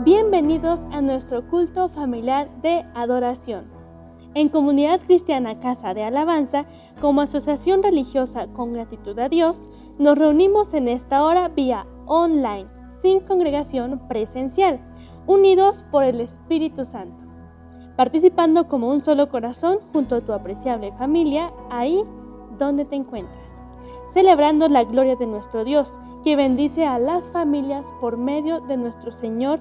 Bienvenidos a nuestro culto familiar de adoración. En Comunidad Cristiana Casa de Alabanza, como asociación religiosa con gratitud a Dios, nos reunimos en esta hora vía online, sin congregación presencial, unidos por el Espíritu Santo, participando como un solo corazón junto a tu apreciable familia, ahí donde te encuentras, celebrando la gloria de nuestro Dios, que bendice a las familias por medio de nuestro Señor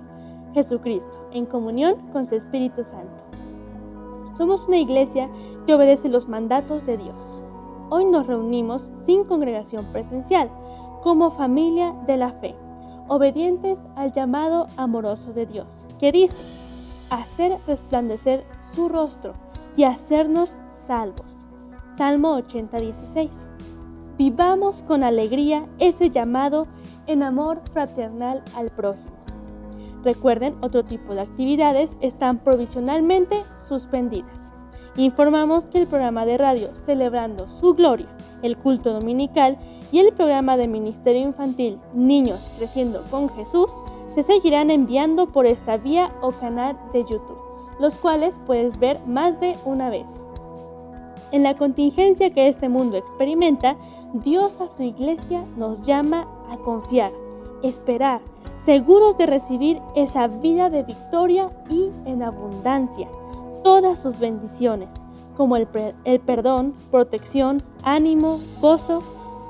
Jesucristo, en comunión con su Espíritu Santo. Somos una iglesia que obedece los mandatos de Dios. Hoy nos reunimos sin congregación presencial, como familia de la fe, obedientes al llamado amoroso de Dios, que dice, hacer resplandecer su rostro y hacernos salvos. Salmo 80:16. Vivamos con alegría ese llamado en amor fraternal al prójimo. Recuerden, otro tipo de actividades están provisionalmente suspendidas. Informamos que el programa de radio Celebrando su Gloria, el culto dominical y el programa de Ministerio Infantil Niños Creciendo con Jesús se seguirán enviando por esta vía o canal de YouTube, los cuales puedes ver más de una vez. En la contingencia que este mundo experimenta, Dios a su iglesia nos llama a confiar, esperar, seguros de recibir esa vida de victoria y en abundancia, todas sus bendiciones, como el perdón, protección, ánimo, gozo,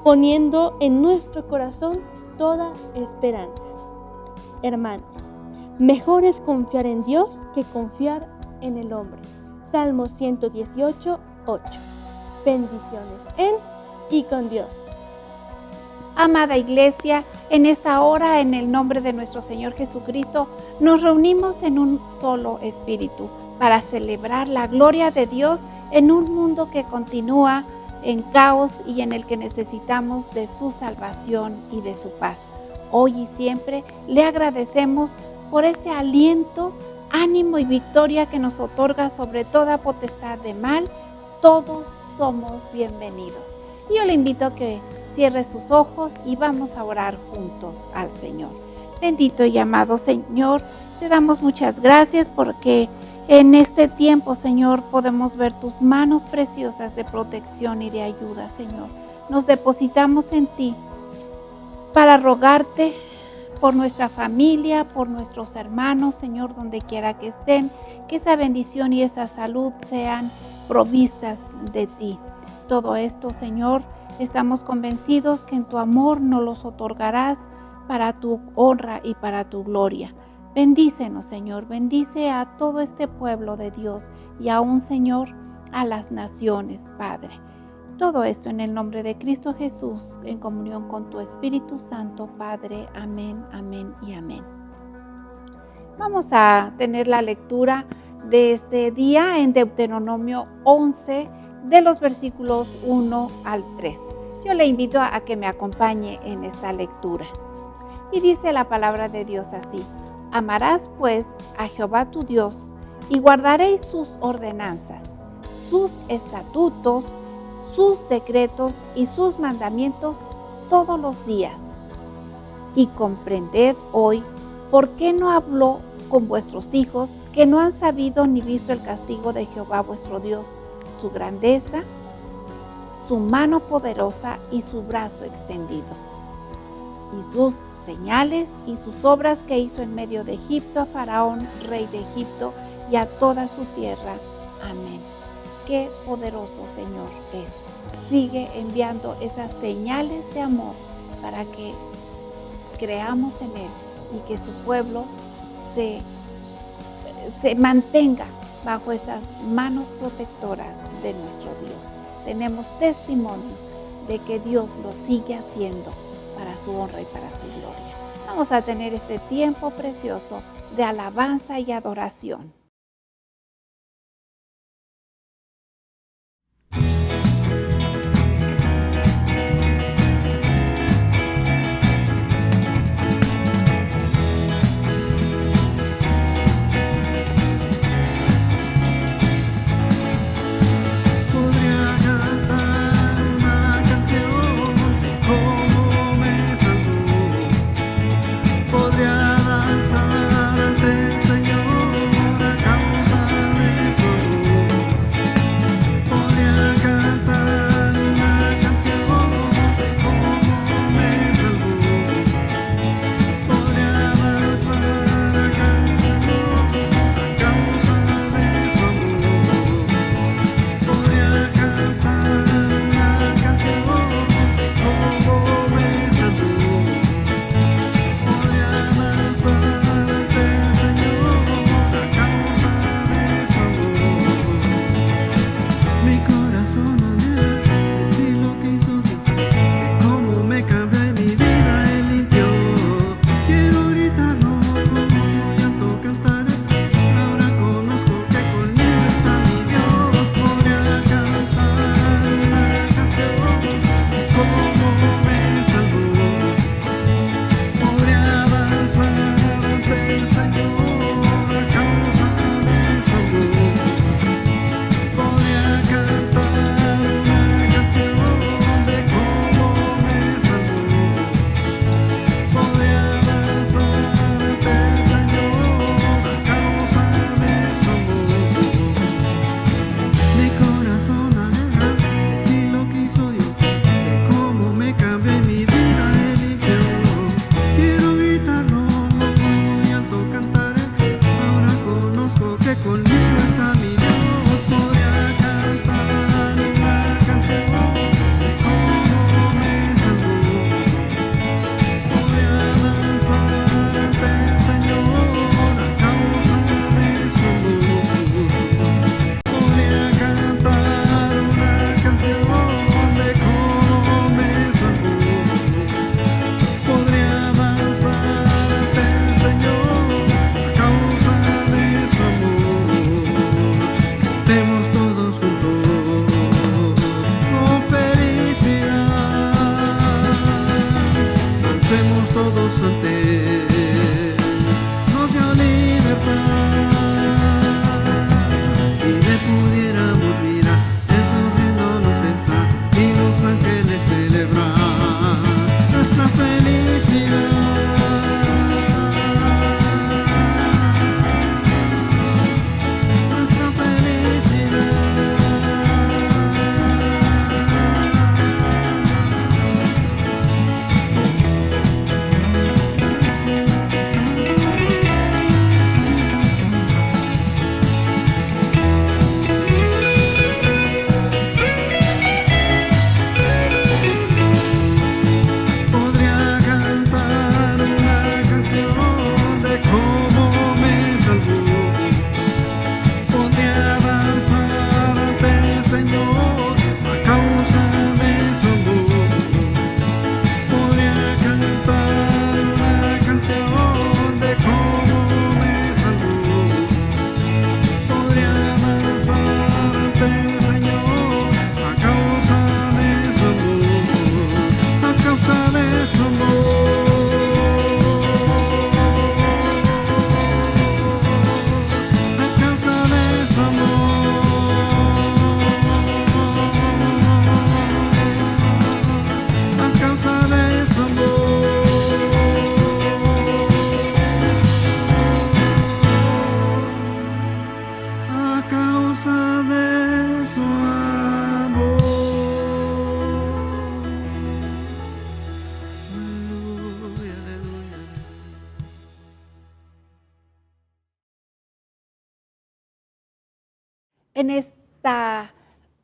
poniendo en nuestro corazón toda esperanza. Hermanos, mejor es confiar en Dios que confiar en el hombre. Salmo 118:8. Bendiciones en y con Dios. Amada Iglesia, en esta hora, en el nombre de nuestro Señor Jesucristo, nos reunimos en un solo espíritu para celebrar la gloria de Dios en un mundo que continúa en caos y en el que necesitamos de su salvación y de su paz. Hoy y siempre le agradecemos por ese aliento, ánimo y victoria que nos otorga sobre toda potestad de mal. Todos somos bienvenidos. Y yo le invito a que cierre sus ojos y vamos a orar juntos al Señor. Bendito y amado Señor, te damos muchas gracias porque en este tiempo, Señor, podemos ver tus manos preciosas de protección y de ayuda, Señor. Nos depositamos en ti para rogarte por nuestra familia, por nuestros hermanos, Señor, donde quiera que estén, que esa bendición y esa salud sean provistas de ti. Todo esto, Señor, estamos convencidos que en tu amor nos los otorgarás para tu honra y para tu gloria. Bendícenos, Señor, bendice a todo este pueblo de Dios y aún, Señor, a las naciones, Padre. Todo esto en el nombre de Cristo Jesús, en comunión con tu Espíritu Santo, Padre. Amén, amén y amén. Vamos a tener la lectura de este día en Deuteronomio 11, de los versículos 1 al 3. Yo le invito a que me acompañe en esta lectura. Y dice la palabra de Dios así: amarás pues a Jehová tu Dios y guardaréis sus ordenanzas, sus estatutos, sus decretos y sus mandamientos todos los días. Y comprended hoy por qué no habló con vuestros hijos, que no han sabido ni visto el castigo de Jehová vuestro Dios, su grandeza, su mano poderosa y su brazo extendido, y sus señales y sus obras que hizo en medio de Egipto a Faraón, rey de Egipto, y a toda su tierra. Amén. Qué poderoso Señor es. Sigue enviando esas señales de amor para que creamos en Él y que su pueblo se mantenga bajo esas manos protectoras de nuestro Dios. Tenemos testimonios de que Dios lo sigue haciendo para su honra y para su gloria. Vamos a tener este tiempo precioso de alabanza y adoración. Podría danzar ante En esta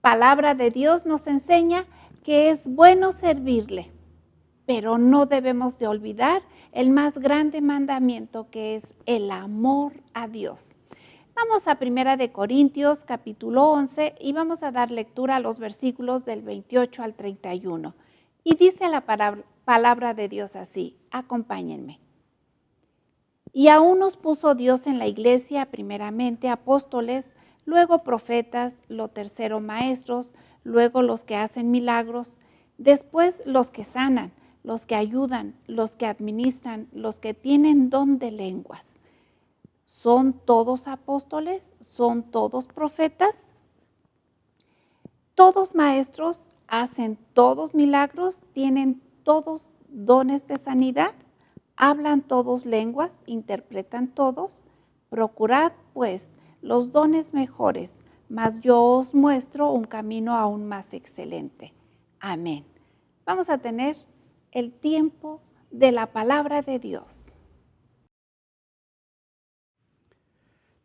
palabra de Dios nos enseña que es bueno servirle, pero no debemos de olvidar el más grande mandamiento, que es el amor a Dios. Vamos a 1 de Corintios capítulo 11 y vamos a dar lectura a los versículos del 28 al 31. Y dice la palabra de Dios así, acompáñenme. Y a unos puso Dios en la iglesia, primeramente apóstoles, luego profetas, lo tercero maestros, luego los que hacen milagros, después los que sanan, los que ayudan, los que administran, los que tienen don de lenguas. ¿Son todos apóstoles? ¿Son todos profetas? ¿Todos maestros? ¿Hacen todos milagros? ¿Tienen todos dones de sanidad? ¿Hablan todos lenguas? ¿Interpretan todos? Procurad, pues, los dones mejores, mas yo os muestro un camino aún más excelente. Amén. Vamos a tener el tiempo de la palabra de Dios.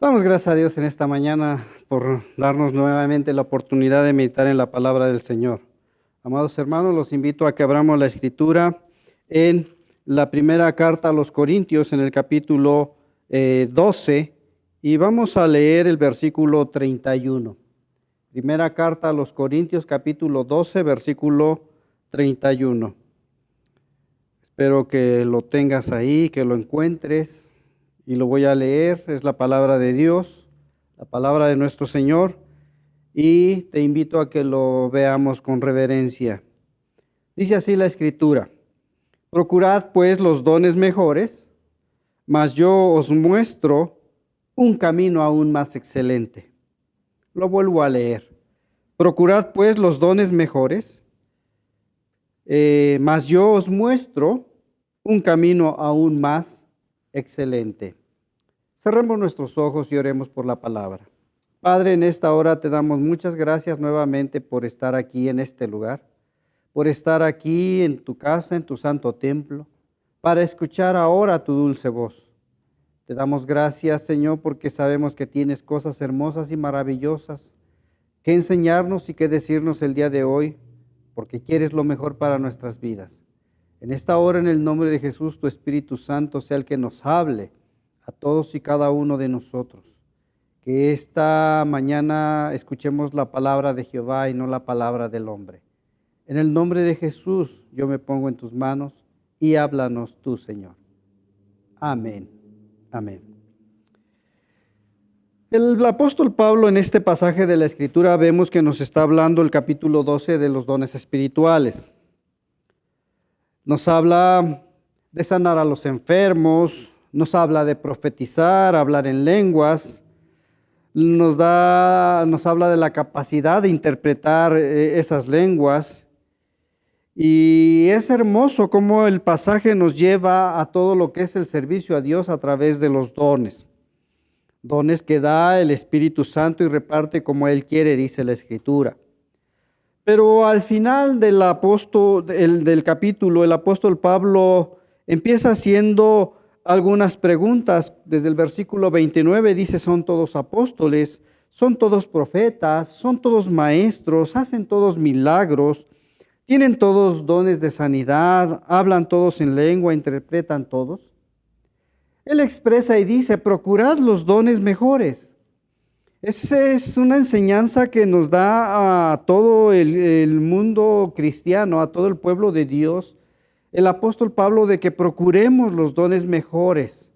Damos gracias a Dios en esta mañana por darnos nuevamente la oportunidad de meditar en la palabra del Señor. Amados hermanos, los invito a que abramos la Escritura en la primera carta a los Corintios, en el capítulo 12, y vamos a leer el versículo 31. Primera carta a los Corintios, capítulo 12, versículo 31. Espero que lo tengas ahí, que lo encuentres. Y lo voy a leer, es la palabra de Dios, la palabra de nuestro Señor, y te invito a que lo veamos con reverencia. Dice así la Escritura: procurad pues los dones mejores, mas yo os muestro un camino aún más excelente. Lo vuelvo a leer. Procurad pues los dones mejores, mas yo os muestro un camino aún más excelente. Cerremos nuestros ojos y oremos por la palabra. Padre, en esta hora te damos muchas gracias nuevamente por estar aquí en este lugar, por estar aquí en tu casa, en tu santo templo, para escuchar ahora tu dulce voz. Te damos gracias, Señor, porque sabemos que tienes cosas hermosas y maravillosas que enseñarnos y que decirnos el día de hoy, porque quieres lo mejor para nuestras vidas. En esta hora, en el nombre de Jesús, tu Espíritu Santo sea el que nos hable a todos y cada uno de nosotros. Que esta mañana escuchemos la palabra de Jehová y no la palabra del hombre. En el nombre de Jesús, yo me pongo en tus manos y háblanos tú, Señor. Amén. Amén. El apóstol Pablo, en este pasaje de la Escritura, vemos que nos está hablando el capítulo 12 de los dones espirituales. Nos habla de sanar a los enfermos, nos habla de profetizar, hablar en lenguas, nos habla de la capacidad de interpretar esas lenguas. Y es hermoso cómo el pasaje nos lleva a todo lo que es el servicio a Dios a través de los dones. Dones que da el Espíritu Santo y reparte como Él quiere, dice la Escritura. Pero al final del capítulo, el apóstol Pablo empieza haciendo algunas preguntas. Desde el versículo 29 dice: son todos apóstoles, son todos profetas, son todos maestros, hacen todos milagros, tienen todos dones de sanidad, hablan todos en lengua, interpretan todos. Él expresa y dice: procurad los dones mejores. Esa es una enseñanza que nos da a todo el mundo cristiano, a todo el pueblo de Dios, el apóstol Pablo, de que procuremos los dones mejores.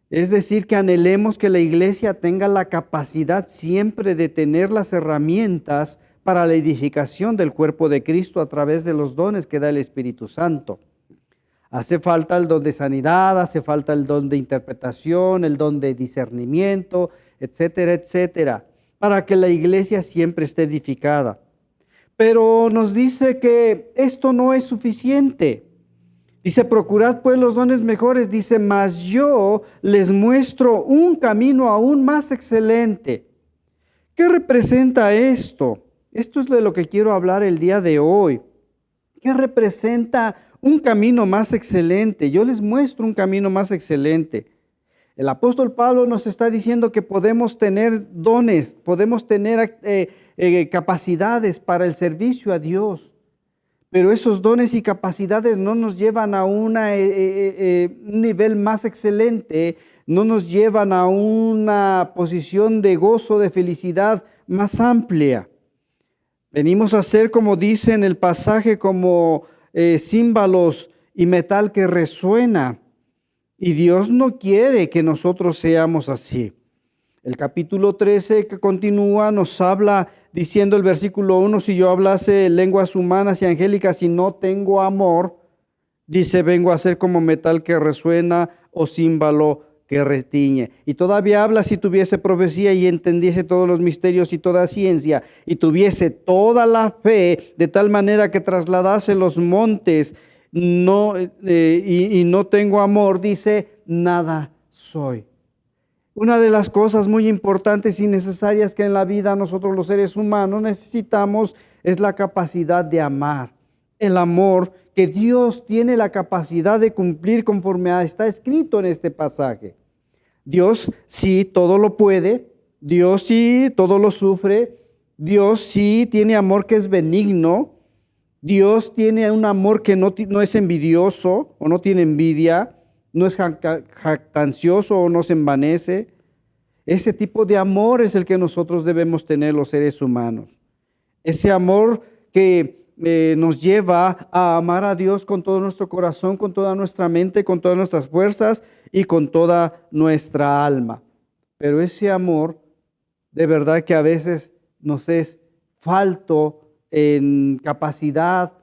Es decir, que anhelemos que la iglesia tenga la capacidad siempre de tener las herramientas para la edificación del cuerpo de Cristo a través de los dones que da el Espíritu Santo. Hace falta el don de sanidad, hace falta el don de interpretación, el don de discernimiento, etcétera, etcétera, para que la iglesia siempre esté edificada. Pero nos dice que esto no es suficiente. Dice: procurad pues los dones mejores. Dice: mas yo les muestro un camino aún más excelente. ¿Qué representa esto? Esto es de lo que quiero hablar el día de hoy. ¿Qué representa un camino más excelente? Yo les muestro un camino más excelente. El apóstol Pablo nos está diciendo que podemos tener dones, podemos tener capacidades para el servicio a Dios, pero esos dones y capacidades no nos llevan a un nivel más excelente, no nos llevan a una posición de gozo, de felicidad más amplia. Venimos a ser, como dice en el pasaje, como címbalos y metal que resuena. Y Dios no quiere que nosotros seamos así. El capítulo 13 que continúa nos habla diciendo el versículo 1, si yo hablase lenguas humanas y angélicas y no tengo amor, dice, vengo a ser como metal que resuena o címbalo que retiñe. Y todavía habla, si tuviese profecía y entendiese todos los misterios y toda ciencia, y tuviese toda la fe, de tal manera que trasladase los montes, y no tengo amor, dice, nada soy. Una de las cosas muy importantes y necesarias que en la vida nosotros los seres humanos necesitamos es la capacidad de amar. El amor que Dios tiene la capacidad de cumplir conforme está escrito en este pasaje. Dios sí todo lo puede, Dios sí todo lo sufre, Dios sí tiene amor que es benigno, Dios tiene un amor que no es envidioso o no tiene envidia, no es jactancioso o no se envanece. Ese tipo de amor es el que nosotros debemos tener los seres humanos. Ese amor que nos lleva a amar a Dios con todo nuestro corazón, con toda nuestra mente, con todas nuestras fuerzas y con toda nuestra alma. Pero ese amor, de verdad que a veces nos es falto en capacidad,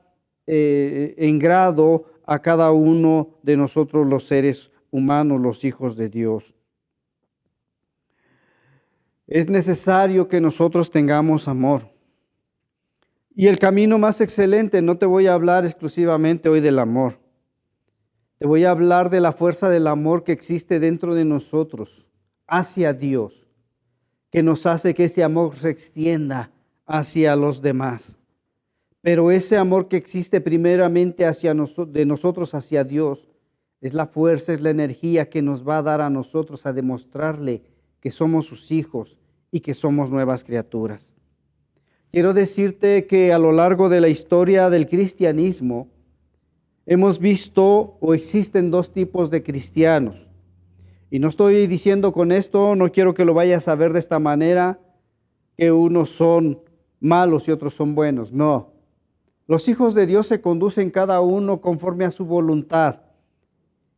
en grado a cada uno de nosotros los seres humanos, los hijos de Dios. Es necesario que nosotros tengamos amor. Y el camino más excelente, no te voy a hablar exclusivamente hoy del amor. Te voy a hablar de la fuerza del amor que existe dentro de nosotros, hacia Dios, que nos hace que ese amor se extienda hacia los demás. Pero ese amor que existe primeramente de nosotros hacia Dios, es la fuerza, es la energía que nos va a dar a nosotros a demostrarle que somos sus hijos y que somos nuevas criaturas. Quiero decirte que a lo largo de la historia del cristianismo hemos visto o existen dos tipos de cristianos. Y no estoy diciendo con esto, no quiero que lo vayas a ver de esta manera, que unos son malos y otros son buenos. No. Los hijos de Dios se conducen cada uno conforme a su voluntad.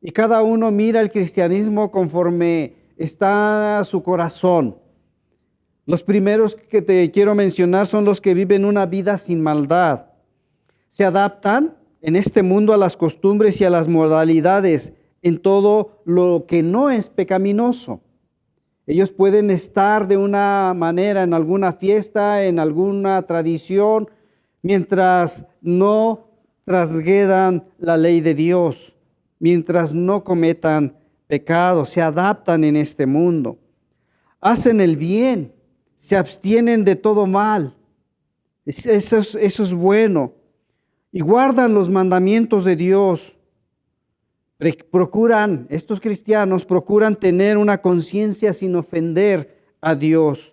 Y cada uno mira el cristianismo conforme está su corazón. Los primeros que te quiero mencionar son los que viven una vida sin maldad. Se adaptan en este mundo a las costumbres y a las modalidades en todo lo que no es pecaminoso. Ellos pueden estar de una manera en alguna fiesta, en alguna tradición, mientras no transgredan la ley de Dios, mientras no cometan pecado, se adaptan en este mundo. Hacen el bien, se abstienen de todo mal. Eso es bueno. Y guardan los mandamientos de Dios. Estos cristianos procuran tener una conciencia sin ofender a Dios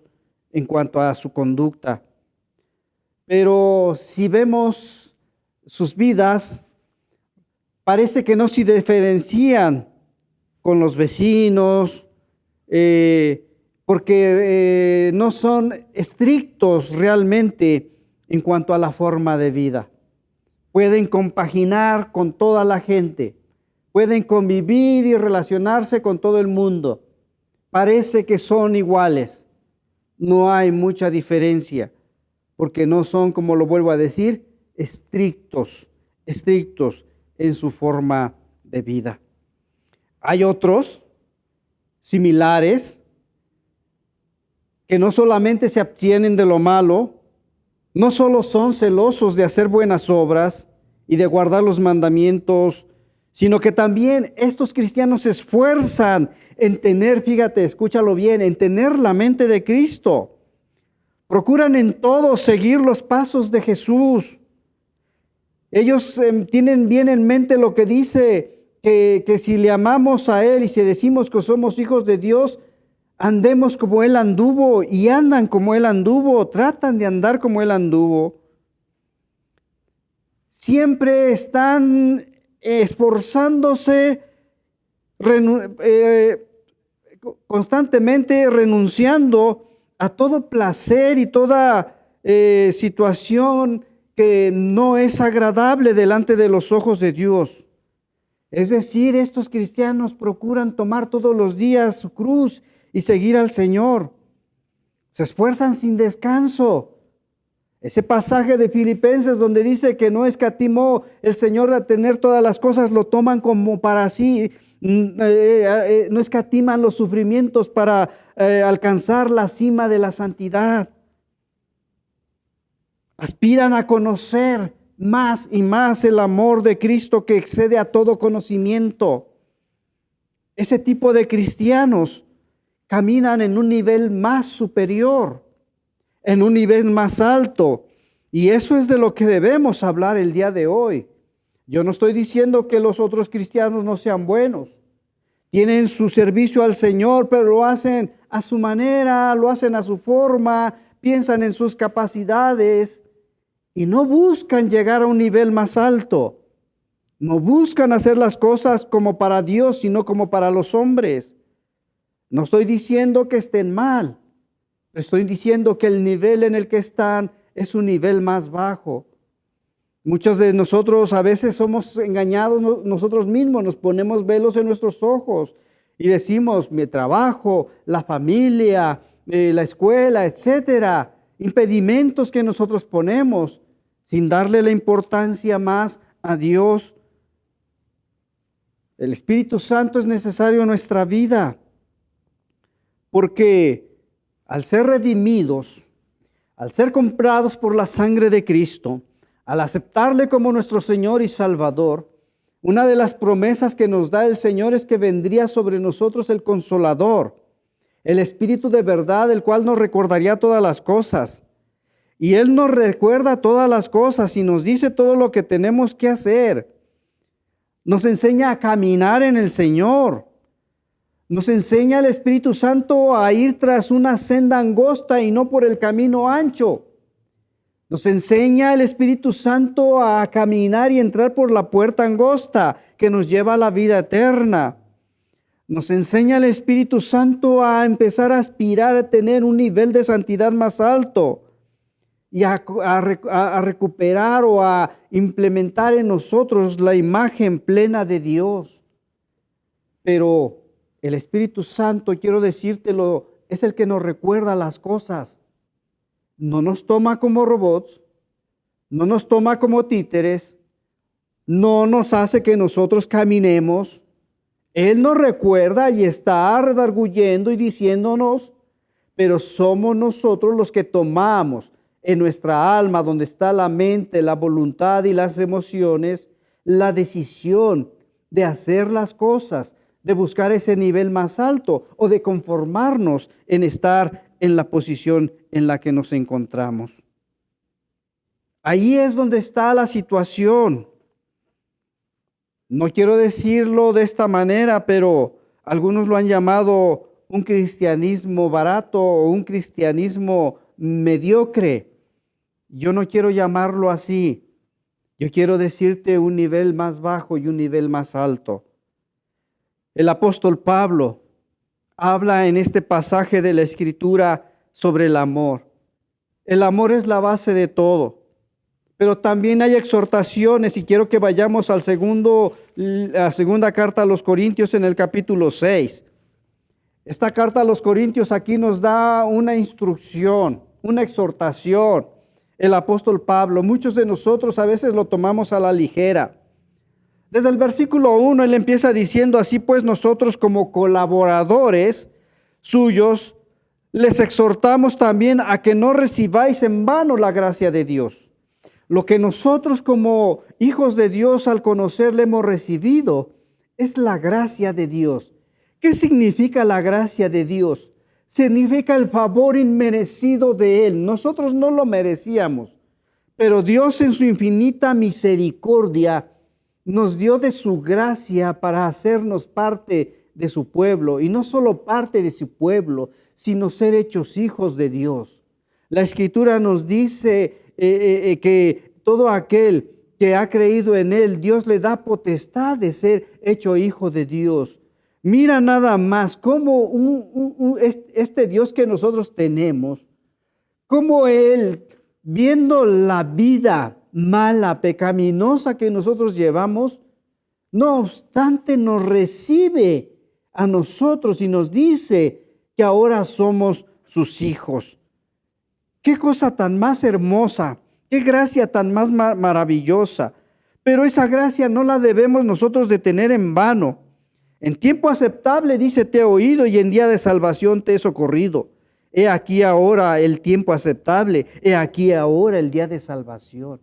en cuanto a su conducta. Pero si vemos sus vidas, parece que no se diferencian con los vecinos, porque no son estrictos realmente en cuanto a la forma de vida. Pueden compaginar con toda la gente, pueden convivir y relacionarse con todo el mundo. Parece que son iguales, no hay mucha diferencia, porque no son, como lo vuelvo a decir, estrictos en su forma de vida. Hay otros similares que no solamente se abstienen de lo malo, no solo son celosos de hacer buenas obras y de guardar los mandamientos, sino que también estos cristianos se esfuerzan en tener, fíjate, escúchalo bien, en tener la mente de Cristo. Procuran en todo seguir los pasos de Jesús. Ellos tienen bien en mente lo que dice que si le amamos a Él y si decimos que somos hijos de Dios, andemos como Él anduvo y andan como Él anduvo, tratan de andar como Él anduvo. Siempre están esforzándose, constantemente renunciando a todo placer y toda situación que no es agradable delante de los ojos de Dios. Es decir, estos cristianos procuran tomar todos los días su cruz y seguir al Señor. Se esfuerzan sin descanso. Ese pasaje de Filipenses donde dice que no escatimó el Señor a tener todas las cosas, lo toman como para sí, no escatiman los sufrimientos para alcanzar la cima de la santidad. Aspiran a conocer más y más el amor de Cristo que excede a todo conocimiento. Ese tipo de cristianos caminan en un nivel más superior, en un nivel más alto. Y eso es de lo que debemos hablar el día de hoy. Yo no estoy diciendo que los otros cristianos no sean buenos. Tienen su servicio al Señor, pero lo hacen a su manera, lo hacen a su forma, piensan en sus capacidades y no buscan llegar a un nivel más alto. No buscan hacer las cosas como para Dios, sino como para los hombres. No estoy diciendo que estén mal. Estoy diciendo que el nivel en el que están es un nivel más bajo. Muchos de nosotros a veces somos engañados nosotros mismos, nos ponemos velos en nuestros ojos y decimos, mi trabajo, la familia, la escuela, etcétera, impedimentos que nosotros ponemos sin darle la importancia más a Dios. El Espíritu Santo es necesario en nuestra vida porque al ser redimidos, al ser comprados por la sangre de Cristo, al aceptarle como nuestro Señor y Salvador, una de las promesas que nos da el Señor es que vendría sobre nosotros el Consolador, el Espíritu de verdad, el cual nos recordaría todas las cosas. Y Él nos recuerda todas las cosas y nos dice todo lo que tenemos que hacer. Nos enseña a caminar en el Señor. Nos enseña el Espíritu Santo a ir tras una senda angosta y no por el camino ancho. Nos enseña el Espíritu Santo a caminar y entrar por la puerta angosta que nos lleva a la vida eterna. Nos enseña el Espíritu Santo a empezar a aspirar a tener un nivel de santidad más alto y a recuperar o a implementar en nosotros la imagen plena de Dios. Pero el Espíritu Santo, quiero decírtelo, es el que nos recuerda las cosas. No nos toma como robots, no nos toma como títeres, no nos hace que nosotros caminemos. Él nos recuerda y está redarguyendo y diciéndonos, pero somos nosotros los que tomamos en nuestra alma, donde está la mente, la voluntad y las emociones, la decisión de hacer las cosas, de buscar ese nivel más alto o de conformarnos en estar en la posición en la que nos encontramos. Ahí es donde está la situación. No quiero decirlo de esta manera, pero algunos lo han llamado un cristianismo barato o un cristianismo mediocre. Yo no quiero llamarlo así. Yo quiero decirte un nivel más bajo y un nivel más alto. El apóstol Pablo habla en este pasaje de la Escritura sobre el amor. El amor es la base de todo, pero también hay exhortaciones y quiero que vayamos la segunda carta a los Corintios en el capítulo 6. Esta carta a los Corintios aquí nos da una instrucción, una exhortación. El apóstol Pablo, muchos de nosotros a veces lo tomamos a la ligera. Desde el versículo 1 él empieza diciendo, así pues nosotros como colaboradores suyos, les exhortamos también a que no recibáis en vano la gracia de Dios. Lo que nosotros como hijos de Dios al conocerle hemos recibido es la gracia de Dios. ¿Qué significa la gracia de Dios? Significa el favor inmerecido de Él. Nosotros no lo merecíamos, pero Dios en su infinita misericordia nos dio de su gracia para hacernos parte de su pueblo, y no solo parte de su pueblo, sino ser hechos hijos de Dios. La Escritura nos dice que todo aquel que ha creído en Él, Dios le da potestad de ser hecho hijo de Dios. Mira nada más cómo este Dios que nosotros tenemos, cómo Él, viendo la vida mala, pecaminosa que nosotros llevamos, no obstante nos recibe a nosotros y nos dice que ahora somos sus hijos. Qué cosa tan más hermosa, qué gracia tan más maravillosa. Pero esa gracia no la debemos nosotros de tener en vano. En tiempo aceptable, dice, te he oído, y en día de salvación te he socorrido. He aquí ahora el tiempo aceptable, he aquí ahora el día de salvación.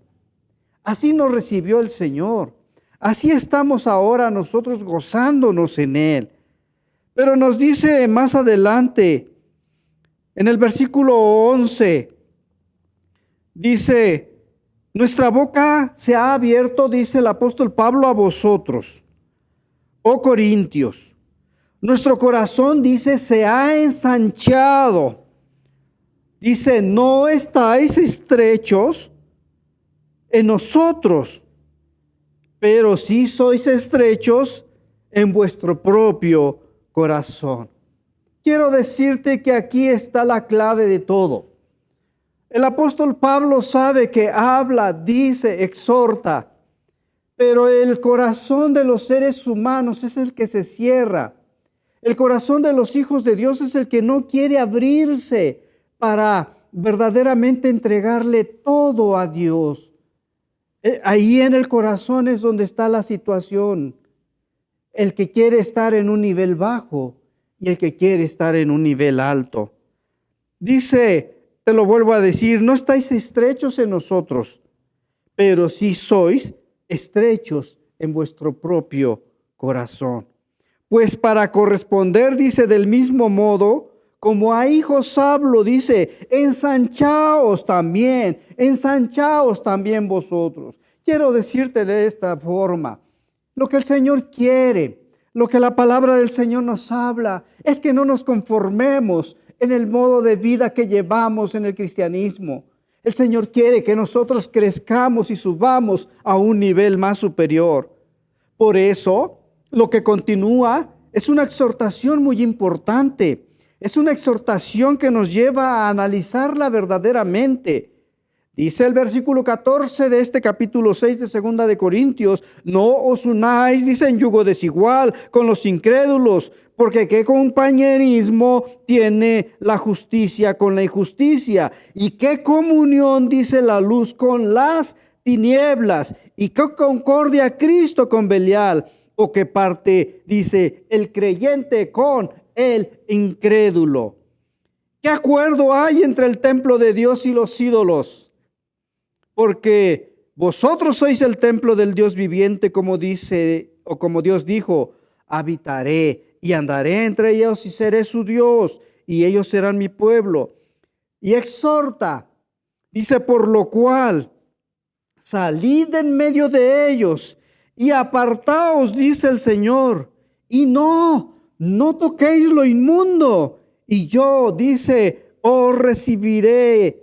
Así nos recibió el Señor. Así estamos ahora nosotros gozándonos en Él. Pero nos dice más adelante, en el versículo 11, dice, nuestra boca se ha abierto, dice el apóstol Pablo, a vosotros, oh Corintios. Nuestro corazón, dice, se ha ensanchado. Dice, no estáis estrechos en nosotros, pero sí sois estrechos en vuestro propio corazón. Quiero decirte que aquí está la clave de todo. El apóstol Pablo sabe que habla, dice, exhorta, pero el corazón de los seres humanos es el que se cierra. El corazón de los hijos de Dios es el que no quiere abrirse para verdaderamente entregarle todo a Dios. Ahí en el corazón es donde está la situación. El que quiere estar en un nivel bajo y el que quiere estar en un nivel alto. Dice, te lo vuelvo a decir, no estáis estrechos en nosotros, pero sí sois estrechos en vuestro propio corazón. Pues para corresponder, dice, del mismo modo, como a hijos hablo, dice, ensanchaos también vosotros. Quiero decirte de esta forma, lo que el Señor quiere, lo que la palabra del Señor nos habla, es que no nos conformemos en el modo de vida que llevamos en el cristianismo. El Señor quiere que nosotros crezcamos y subamos a un nivel más superior. Por eso, lo que continúa es una exhortación muy importante. Es una exhortación que nos lleva a analizarla verdaderamente. Dice el versículo 14 de este capítulo 6 de 2 de Corintios, no os unáis, dice, en yugo desigual con los incrédulos, porque qué compañerismo tiene la justicia con la injusticia, y qué comunión, dice, la luz con las tinieblas, y qué concordia Cristo con Belial, o qué parte, dice, el creyente con el incrédulo. ¿Qué acuerdo hay entre el templo de Dios y los ídolos? Porque vosotros sois el templo del Dios viviente, como dice, o como Dios dijo, habitaré y andaré entre ellos y seré su Dios, y ellos serán mi pueblo. Y exhorta, dice, por lo cual, salid en medio de ellos y apartaos, dice el Señor, y no toquéis lo inmundo, y yo, dice, os recibiré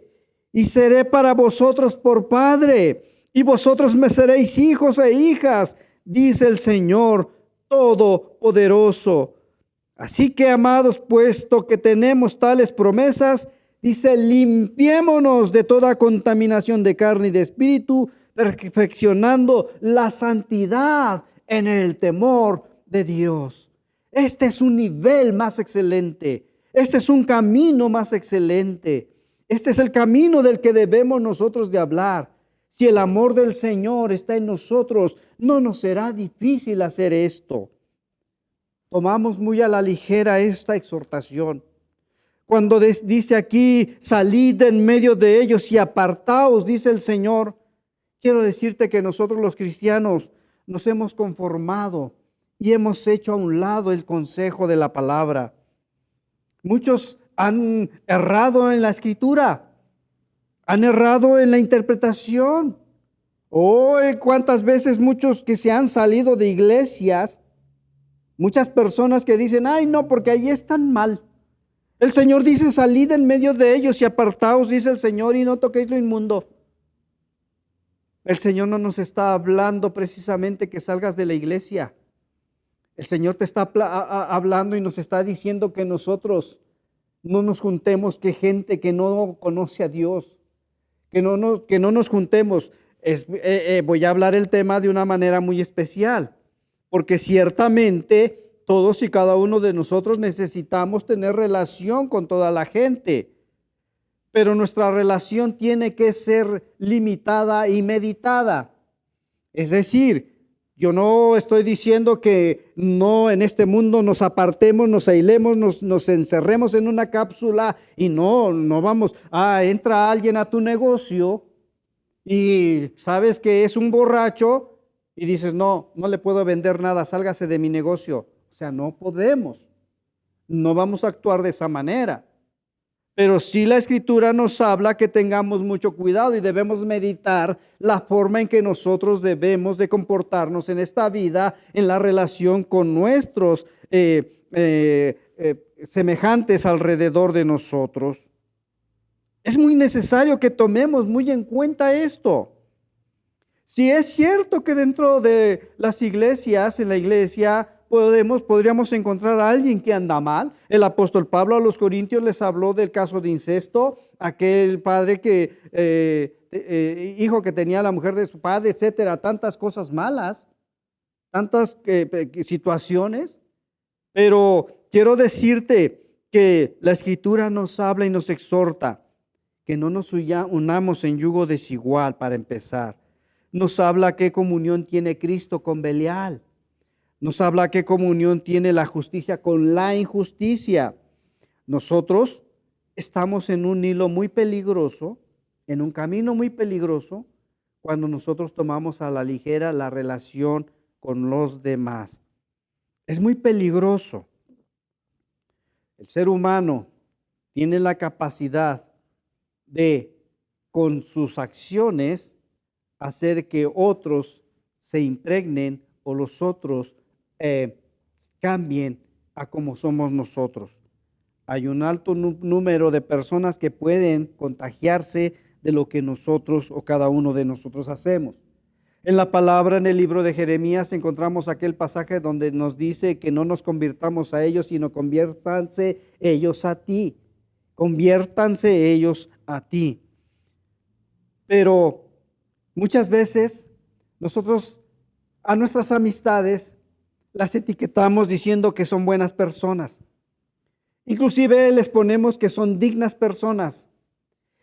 y seré para vosotros por Padre, y vosotros me seréis hijos e hijas, dice el Señor Todopoderoso. Así que, amados, puesto que tenemos tales promesas, dice, limpiémonos de toda contaminación de carne y de espíritu, perfeccionando la santidad en el temor de Dios. Este es un nivel más excelente. Este es un camino más excelente. Este es el camino del que debemos nosotros de hablar. Si el amor del Señor está en nosotros, no nos será difícil hacer esto. Tomamos muy a la ligera esta exhortación. Cuando dice aquí, salid en medio de ellos y apartaos, dice el Señor, quiero decirte que nosotros los cristianos nos hemos conformado y hemos hecho a un lado el consejo de la palabra. Muchos han errado en la escritura, han errado en la interpretación. Oh, cuántas veces muchos que se han salido de iglesias, muchas personas que dicen, ay no, porque ahí están mal. El Señor dice, salid en medio de ellos y apartaos, dice el Señor, y no toquéis lo inmundo. El Señor no nos está hablando precisamente que salgas de la iglesia. El Señor te está hablando y nos está diciendo que nosotros no nos juntemos, que gente que no conoce a Dios, que no nos juntemos. Voy a hablar el tema de una manera muy especial, porque ciertamente todos y cada uno de nosotros necesitamos tener relación con toda la gente, pero nuestra relación tiene que ser limitada y meditada. Es decir, yo no estoy diciendo que no en este mundo nos apartemos, nos aislemos, nos encerremos en una cápsula y no vamos, entra alguien a tu negocio y sabes que es un borracho y dices, no le puedo vender nada, sálgase de mi negocio. O sea, no podemos, no vamos a actuar de esa manera. Pero sí la Escritura nos habla que tengamos mucho cuidado y debemos meditar la forma en que nosotros debemos de comportarnos en esta vida, en la relación con nuestros semejantes alrededor de nosotros. Es muy necesario que tomemos muy en cuenta esto. Si es cierto que dentro de las iglesias, en la iglesia, podríamos encontrar a alguien que anda mal. El apóstol Pablo a los Corintios les habló del caso de incesto, aquel padre hijo que tenía la mujer de su padre, etcétera, tantas cosas malas, tantas situaciones. Pero quiero decirte que la Escritura nos habla y nos exhorta que no nos unamos en yugo desigual para empezar. Nos habla qué comunión tiene Cristo con Belial. Nos habla qué comunión tiene la justicia con la injusticia. Nosotros estamos en un hilo muy peligroso, en un camino muy peligroso, cuando nosotros tomamos a la ligera la relación con los demás. Es muy peligroso. El ser humano tiene la capacidad de, con sus acciones, hacer que otros se impregnen o los otros cambien a como somos nosotros. Hay un alto número de personas que pueden contagiarse de lo que nosotros o cada uno de nosotros hacemos. En la palabra, en el libro de Jeremías, encontramos aquel pasaje donde nos dice que no nos convirtamos a ellos, sino conviértanse ellos a ti. Conviértanse ellos a ti. Pero muchas veces nosotros a nuestras amistades las etiquetamos diciendo que son buenas personas. Inclusive les ponemos que son dignas personas.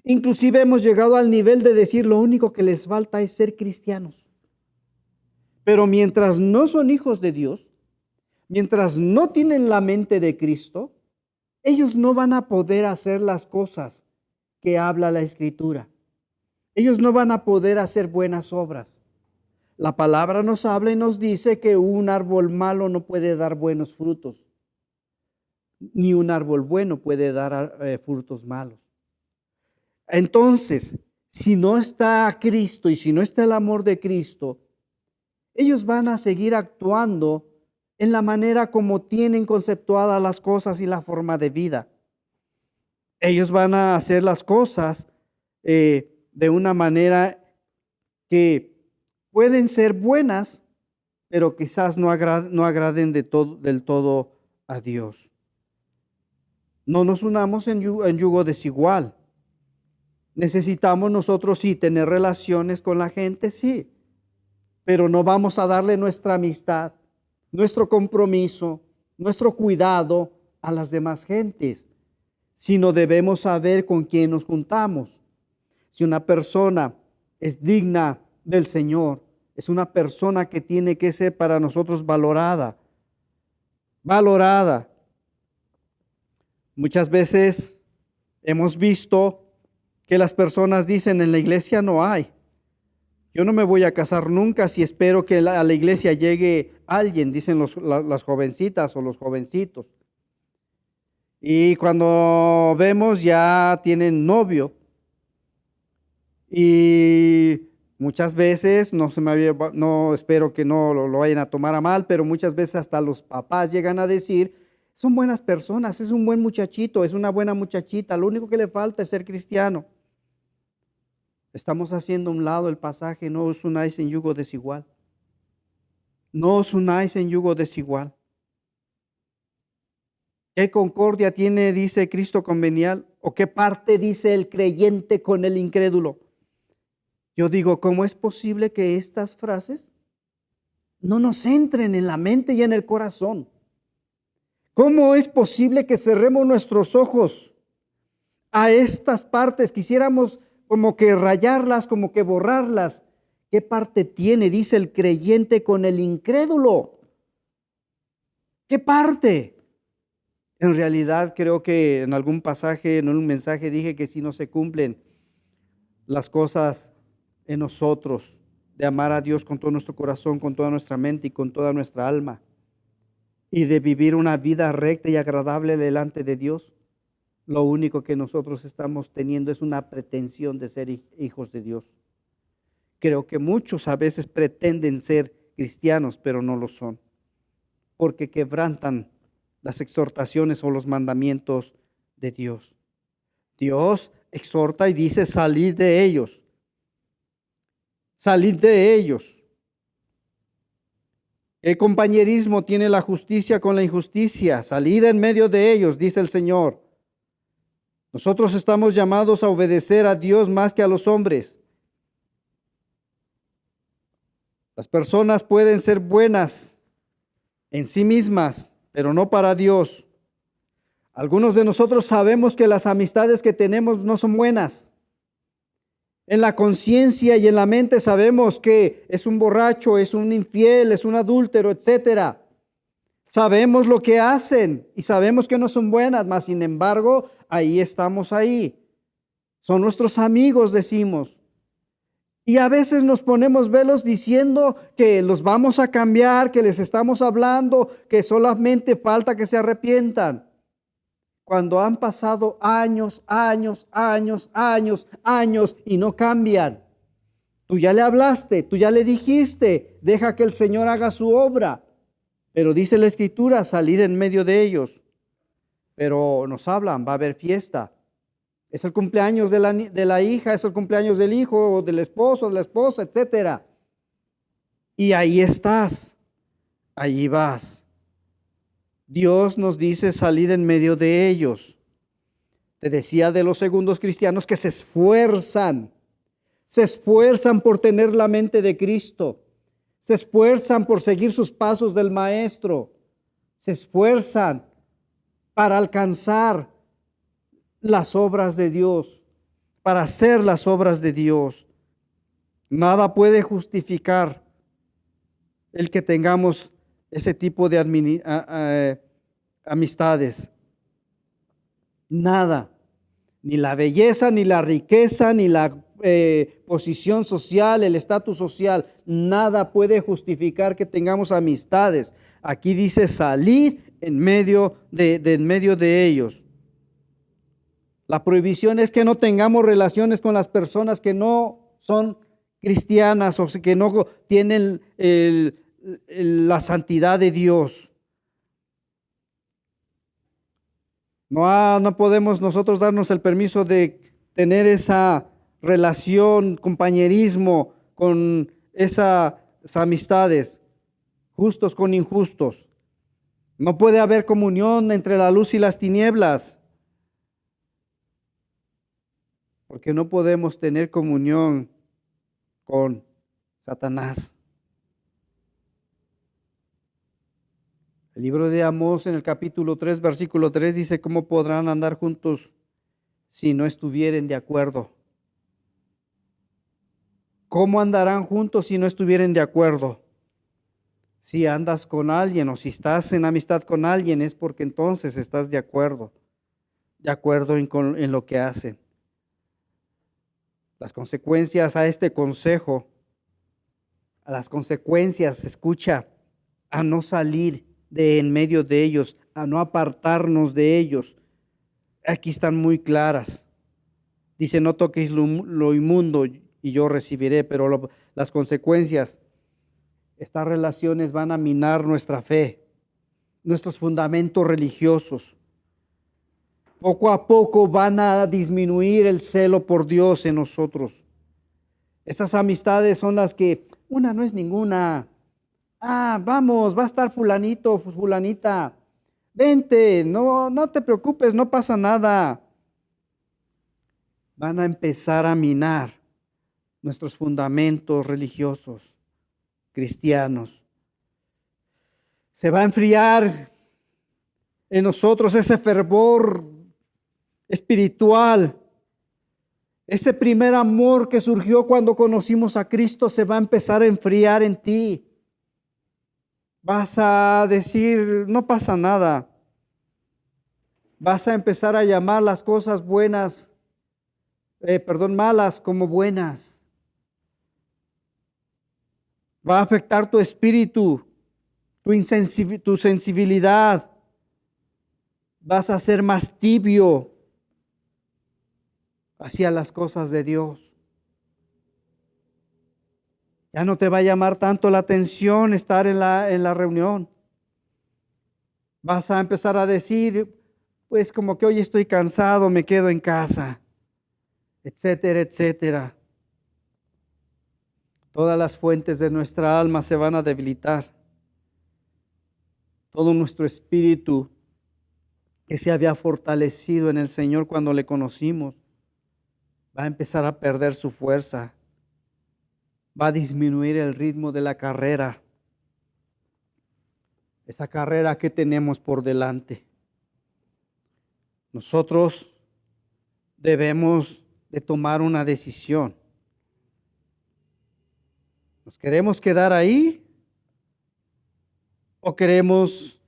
Inclusive hemos llegado al nivel de decir lo único que les falta es ser cristianos. Pero mientras no son hijos de Dios, mientras no tienen la mente de Cristo, ellos no van a poder hacer las cosas que habla la Escritura. Ellos no van a poder hacer buenas obras. La palabra nos habla y nos dice que un árbol malo no puede dar buenos frutos, ni un árbol bueno puede dar frutos malos. Entonces, si no está Cristo y si no está el amor de Cristo, ellos van a seguir actuando en la manera como tienen conceptuadas las cosas y la forma de vida. Ellos van a hacer las cosas de una manera que pueden ser buenas, pero quizás no agraden del todo a Dios. No nos unamos en yugo desigual. Necesitamos nosotros sí tener relaciones con la gente, sí, pero no vamos a darle nuestra amistad, nuestro compromiso, nuestro cuidado a las demás gentes, sino debemos saber con quién nos juntamos. Si una persona es digna del Señor, es una persona que tiene que ser para nosotros valorada. Muchas veces hemos visto que las personas dicen, en la iglesia no hay. Yo no me voy a casar nunca si espero que a la iglesia llegue alguien, dicen las jovencitas o los jovencitos. Y cuando vemos ya tienen novio y Muchas veces, no espero que no lo vayan a tomar a mal, pero muchas veces hasta los papás llegan a decir, son buenas personas, es un buen muchachito, es una buena muchachita, lo único que le falta es ser cristiano. Estamos haciendo a un lado el pasaje, no os unáis en yugo desigual. No os unáis en yugo desigual. ¿Qué concordia tiene, dice Cristo convenial? ¿O qué parte dice el creyente con el incrédulo? Yo digo, ¿cómo es posible que estas frases no nos entren en la mente y en el corazón? ¿Cómo es posible que cerremos nuestros ojos a estas partes? Quisiéramos como que rayarlas, como que borrarlas. ¿Qué parte tiene, dice el creyente, con el incrédulo? ¿Qué parte? En realidad creo que en algún pasaje, en un mensaje dije que si no se cumplen las cosas en nosotros, de amar a Dios con todo nuestro corazón, con toda nuestra mente y con toda nuestra alma, y de vivir una vida recta y agradable delante de Dios, lo único que nosotros estamos teniendo es una pretensión de ser hijos de Dios. Creo que muchos a veces pretenden ser cristianos, pero no lo son, porque quebrantan las exhortaciones o los mandamientos de Dios. Dios exhorta y dice, salid de ellos. Salid de ellos. ¿Qué compañerismo tiene la justicia con la injusticia? Salid en medio de ellos, dice el Señor. Nosotros estamos llamados a obedecer a Dios más que a los hombres. Las personas pueden ser buenas en sí mismas, pero no para Dios. Algunos de nosotros sabemos que las amistades que tenemos no son buenas. En la conciencia y en la mente sabemos que es un borracho, es un infiel, es un adúltero, etc. Sabemos lo que hacen y sabemos que no son buenas, mas sin embargo, ahí estamos ahí. Son nuestros amigos, decimos. Y a veces nos ponemos velos diciendo que los vamos a cambiar, que les estamos hablando, que solamente falta que se arrepientan. Cuando han pasado años y no cambian. Tú ya le hablaste, tú ya le dijiste, deja que el Señor haga su obra. Pero dice la Escritura, salir en medio de ellos. Pero nos hablan, va a haber fiesta. Es el cumpleaños de la hija, es el cumpleaños del hijo, o del esposo, de la esposa, etc. Y ahí estás, allí vas. Dios nos dice salir en medio de ellos. Te decía de los segundos cristianos que se esfuerzan por tener la mente de Cristo, se esfuerzan por seguir sus pasos del Maestro, se esfuerzan para alcanzar las obras de Dios, para hacer las obras de Dios. Nada puede justificar el que tengamos ese tipo de amistades. Nada, ni la belleza, ni la riqueza, ni la posición social, el estatus social, nada puede justificar que tengamos amistades. Aquí dice salid en medio de ellos. La prohibición es que no tengamos relaciones con las personas que no son cristianas o que no tienen la santidad de Dios. No podemos nosotros darnos el permiso de tener esa relación, compañerismo con esas amistades, justos con injustos. No puede haber comunión entre la luz y las tinieblas. Porque no podemos tener comunión con Satanás. El libro de Amós en el capítulo 3, versículo 3 dice, ¿cómo podrán andar juntos si no estuvieren de acuerdo? ¿Cómo andarán juntos si no estuvieren de acuerdo? Si andas con alguien o si estás en amistad con alguien es porque entonces estás de acuerdo en lo que hacen. Las consecuencias a este consejo, a las consecuencias, escucha, a no salir de en medio de ellos, a no apartarnos de ellos. Aquí están muy claras. Dice, no toquéis lo inmundo. y yo recibiré, pero las consecuencias, estas relaciones van a minar nuestra fe, nuestros fundamentos religiosos. Poco a poco van a disminuir el celo por Dios en nosotros. Esas amistades son las que, una no es ninguna. Vamos, va a estar fulanito, fulanita. Vente, no te preocupes, no pasa nada. Van a empezar a minar nuestros fundamentos religiosos, cristianos. Se va a enfriar en nosotros ese fervor espiritual. Ese primer amor que surgió cuando conocimos a Cristo se va a empezar a enfriar en ti. Vas a decir, no pasa nada. Vas a empezar a llamar las cosas malas como buenas. Va a afectar tu espíritu, tu sensibilidad. Vas a ser más tibio hacia las cosas de Dios. Ya no te va a llamar tanto la atención estar en la reunión. Vas a empezar a decir, pues como que hoy estoy cansado, me quedo en casa, etcétera, etcétera. Todas las fuentes de nuestra alma se van a debilitar. Todo nuestro espíritu que se había fortalecido en el Señor cuando le conocimos, va a empezar a perder su fuerza. Va a disminuir el ritmo de la carrera. Esa carrera que tenemos por delante. Nosotros debemos de tomar una decisión. ¿Nos queremos quedar ahí? ¿O queremos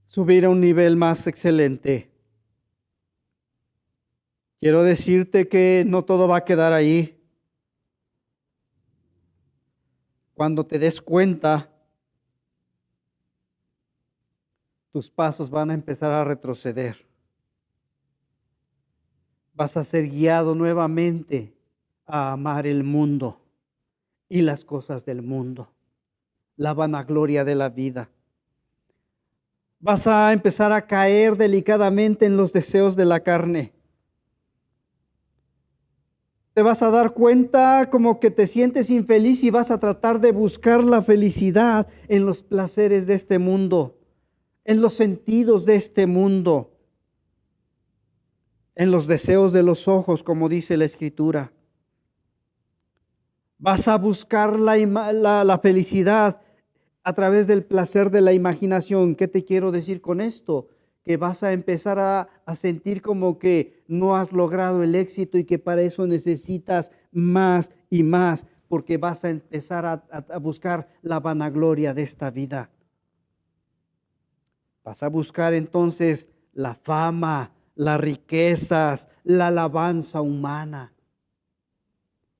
subir a un nivel más excelente? Quiero decirte que no todo va a quedar ahí. Cuando te des cuenta, tus pasos van a empezar a retroceder. Vas a ser guiado nuevamente a amar el mundo y las cosas del mundo, la vanagloria de la vida. Vas a empezar a caer delicadamente en los deseos de la carne. Te vas a dar cuenta como que te sientes infeliz y vas a tratar de buscar la felicidad en los placeres de este mundo, en los sentidos de este mundo, en los deseos de los ojos, como dice la Escritura. Vas a buscar la felicidad a través del placer de la imaginación. ¿Qué te quiero decir con esto? Que vas a empezar a sentir como que no has logrado el éxito y que para eso necesitas más y más, porque vas a empezar a buscar la vanagloria de esta vida. Vas a buscar entonces la fama, las riquezas, la alabanza humana.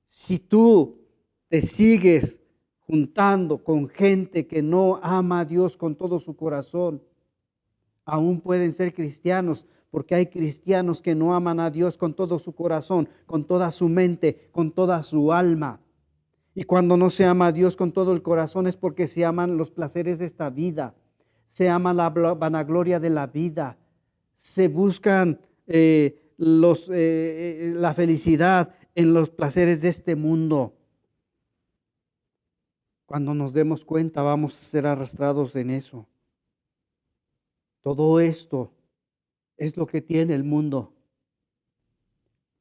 Si tú te sigues juntando con gente que no ama a Dios con todo su corazón, aún pueden ser cristianos, porque hay cristianos que no aman a Dios con todo su corazón, con toda su mente, con toda su alma. Y cuando no se ama a Dios con todo el corazón es porque se aman los placeres de esta vida, se ama la vanagloria de la vida, se buscan la felicidad en los placeres de este mundo. Cuando nos demos cuenta vamos a ser arrastrados en eso. Todo esto es lo que tiene el mundo.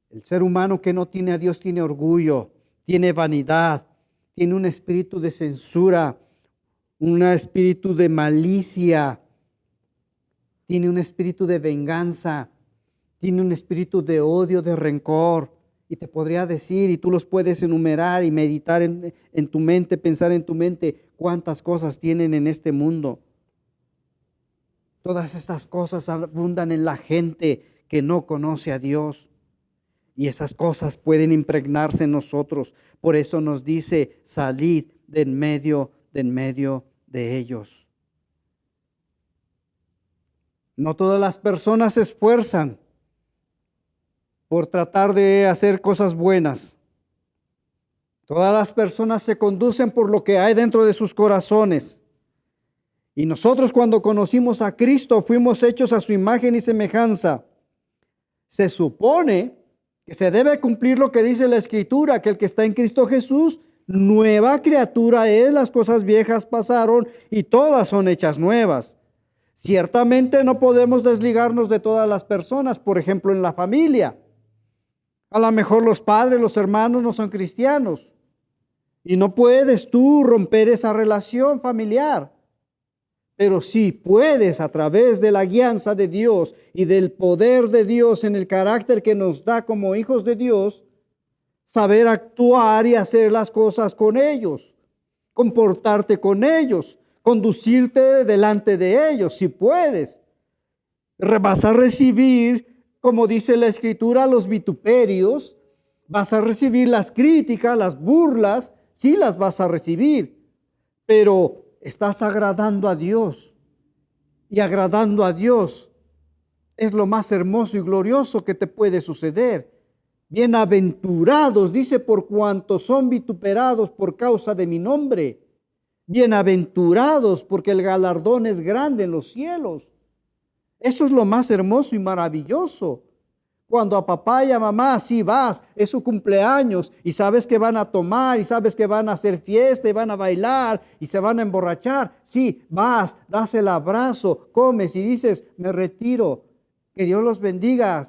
El ser humano que no tiene a Dios tiene orgullo, tiene vanidad, tiene un espíritu de censura, un espíritu de malicia, tiene un espíritu de venganza, tiene un espíritu de odio, de rencor. Y te podría decir, y tú los puedes enumerar y meditar en tu mente, pensar en tu mente, cuántas cosas tienen en este mundo. Todas estas cosas abundan en la gente que no conoce a Dios. Y esas cosas pueden impregnarse en nosotros. Por eso nos dice, salid de en medio de ellos. No todas las personas se esfuerzan por tratar de hacer cosas buenas. Todas las personas se conducen por lo que hay dentro de sus corazones. Y nosotros cuando conocimos a Cristo fuimos hechos a su imagen y semejanza. Se supone que se debe cumplir lo que dice la Escritura, que el que está en Cristo Jesús, nueva criatura es, las cosas viejas pasaron y todas son hechas nuevas. Ciertamente no podemos desligarnos de todas las personas, por ejemplo en la familia. A lo mejor los padres, los hermanos no son cristianos y no puedes tú romper esa relación familiar. Pero sí puedes, a través de la guianza de Dios y del poder de Dios en el carácter que nos da como hijos de Dios, saber actuar y hacer las cosas con ellos, comportarte con ellos, conducirte delante de ellos, si puedes. Vas a recibir, como dice la Escritura, los vituperios, vas a recibir las críticas, las burlas, sí las vas a recibir, pero estás agradando a Dios. Y agradando a Dios es lo más hermoso y glorioso que te puede suceder. Bienaventurados, dice, por cuanto son vituperados por causa de mi nombre. Bienaventurados, porque el galardón es grande en los cielos. Eso es lo más hermoso y maravilloso. Cuando a papá y a mamá sí vas, es su cumpleaños y sabes que van a tomar y sabes que van a hacer fiesta y van a bailar y se van a emborrachar. Sí, vas, das el abrazo, comes y dices, me retiro, que Dios los bendiga.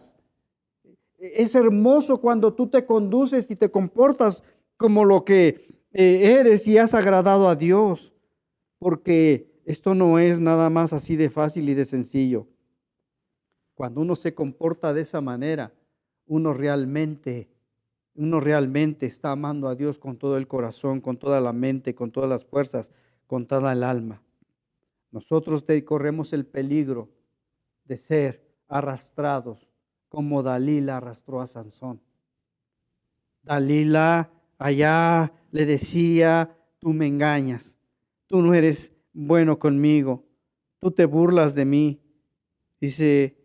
Es hermoso cuando tú te conduces y te comportas como lo que eres y has agradado a Dios, porque esto no es nada más así de fácil y de sencillo. Cuando uno se comporta de esa manera, uno realmente está amando a Dios con todo el corazón, con toda la mente, con todas las fuerzas, con toda el alma. Nosotros corremos el peligro de ser arrastrados como Dalila arrastró a Sansón. Dalila allá le decía, tú me engañas, tú no eres bueno conmigo, tú te burlas de mí. Dice,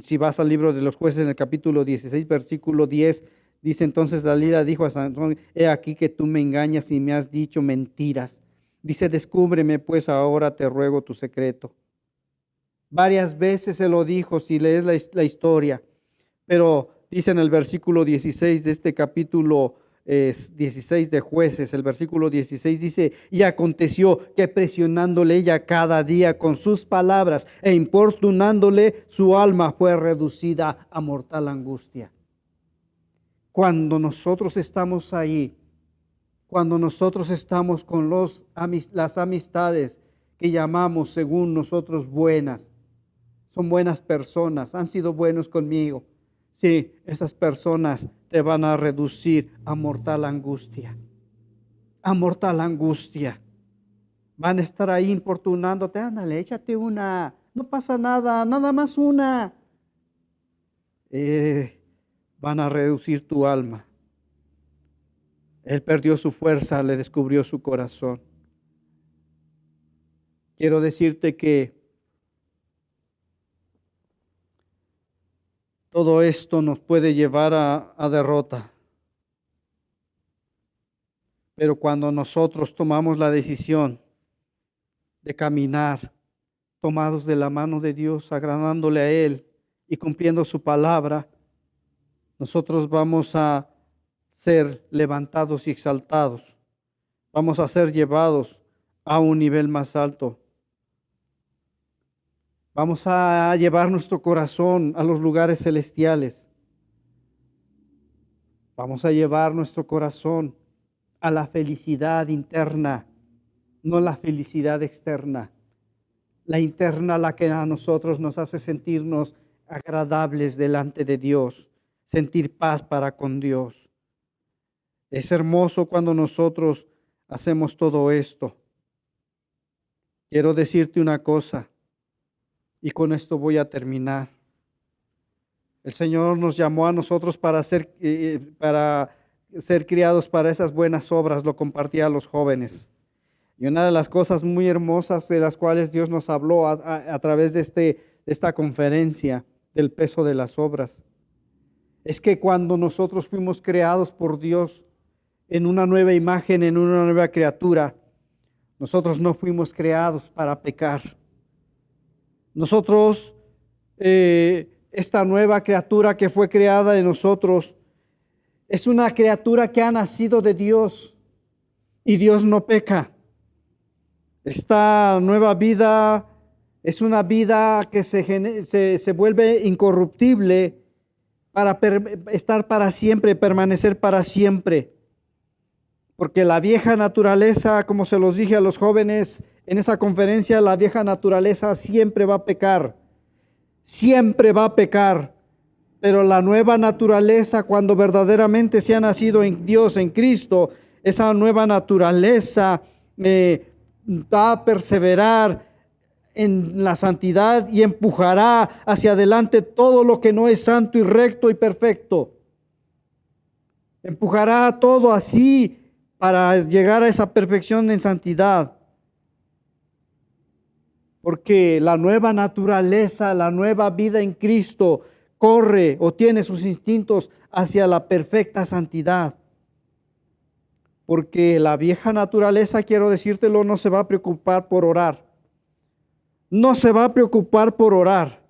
si vas al libro de los jueces en el capítulo 16, versículo 10, dice entonces Dalila dijo a Sansón, he aquí que tú me engañas y me has dicho mentiras. Dice, descúbreme pues ahora te ruego tu secreto. Varias veces se lo dijo, si lees la historia, pero dice en el versículo 16 de este capítulo 16 de Jueces, el versículo 16 dice, y aconteció que presionándole ella cada día con sus palabras e importunándole, su alma fue reducida a mortal angustia. Cuando nosotros estamos ahí, cuando nosotros estamos con las amistades que llamamos según nosotros buenas, son buenas personas, han sido buenos conmigo. Sí, esas personas te van a reducir a mortal angustia. A mortal angustia. Van a estar ahí importunándote. Ándale, échate una. No pasa nada, nada más una. Van a reducir tu alma. Él perdió su fuerza, le descubrió su corazón. Quiero decirte que todo esto nos puede llevar a derrota. Pero cuando nosotros tomamos la decisión de caminar tomados de la mano de Dios, agradándole a Él y cumpliendo su palabra, nosotros vamos a ser levantados y exaltados. Vamos a ser llevados a un nivel más alto. Vamos a llevar nuestro corazón a los lugares celestiales. Vamos a llevar nuestro corazón a la felicidad interna, no la felicidad externa. La interna, la que a nosotros nos hace sentirnos agradables delante de Dios, sentir paz para con Dios. Es hermoso cuando nosotros hacemos todo esto. Quiero decirte una cosa. Y con esto voy a terminar. El Señor nos llamó a nosotros para ser criados para esas buenas obras, lo compartía a los jóvenes. Y una de las cosas muy hermosas de las cuales Dios nos habló a través de esta conferencia del peso de las obras, es que cuando nosotros fuimos creados por Dios, en una nueva imagen, en una nueva criatura. Nosotros no fuimos creados para pecar. Nosotros, esta nueva criatura que fue creada en nosotros, es una criatura que ha nacido de Dios y Dios no peca. Esta nueva vida es una vida que se vuelve incorruptible para estar para siempre, permanecer para siempre. Porque la vieja naturaleza, como se los dije a los jóvenes en esa conferencia, la vieja naturaleza siempre va a pecar. Siempre va a pecar. Pero la nueva naturaleza, cuando verdaderamente se ha nacido en Dios, en Cristo, esa nueva naturaleza va a perseverar en la santidad y empujará hacia adelante todo lo que no es santo y recto y perfecto. Empujará todo así para llegar a esa perfección en santidad. Porque la nueva naturaleza, la nueva vida en Cristo corre o tiene sus instintos hacia la perfecta santidad. Porque la vieja naturaleza, quiero decírtelo, no se va a preocupar por orar. No se va a preocupar por orar.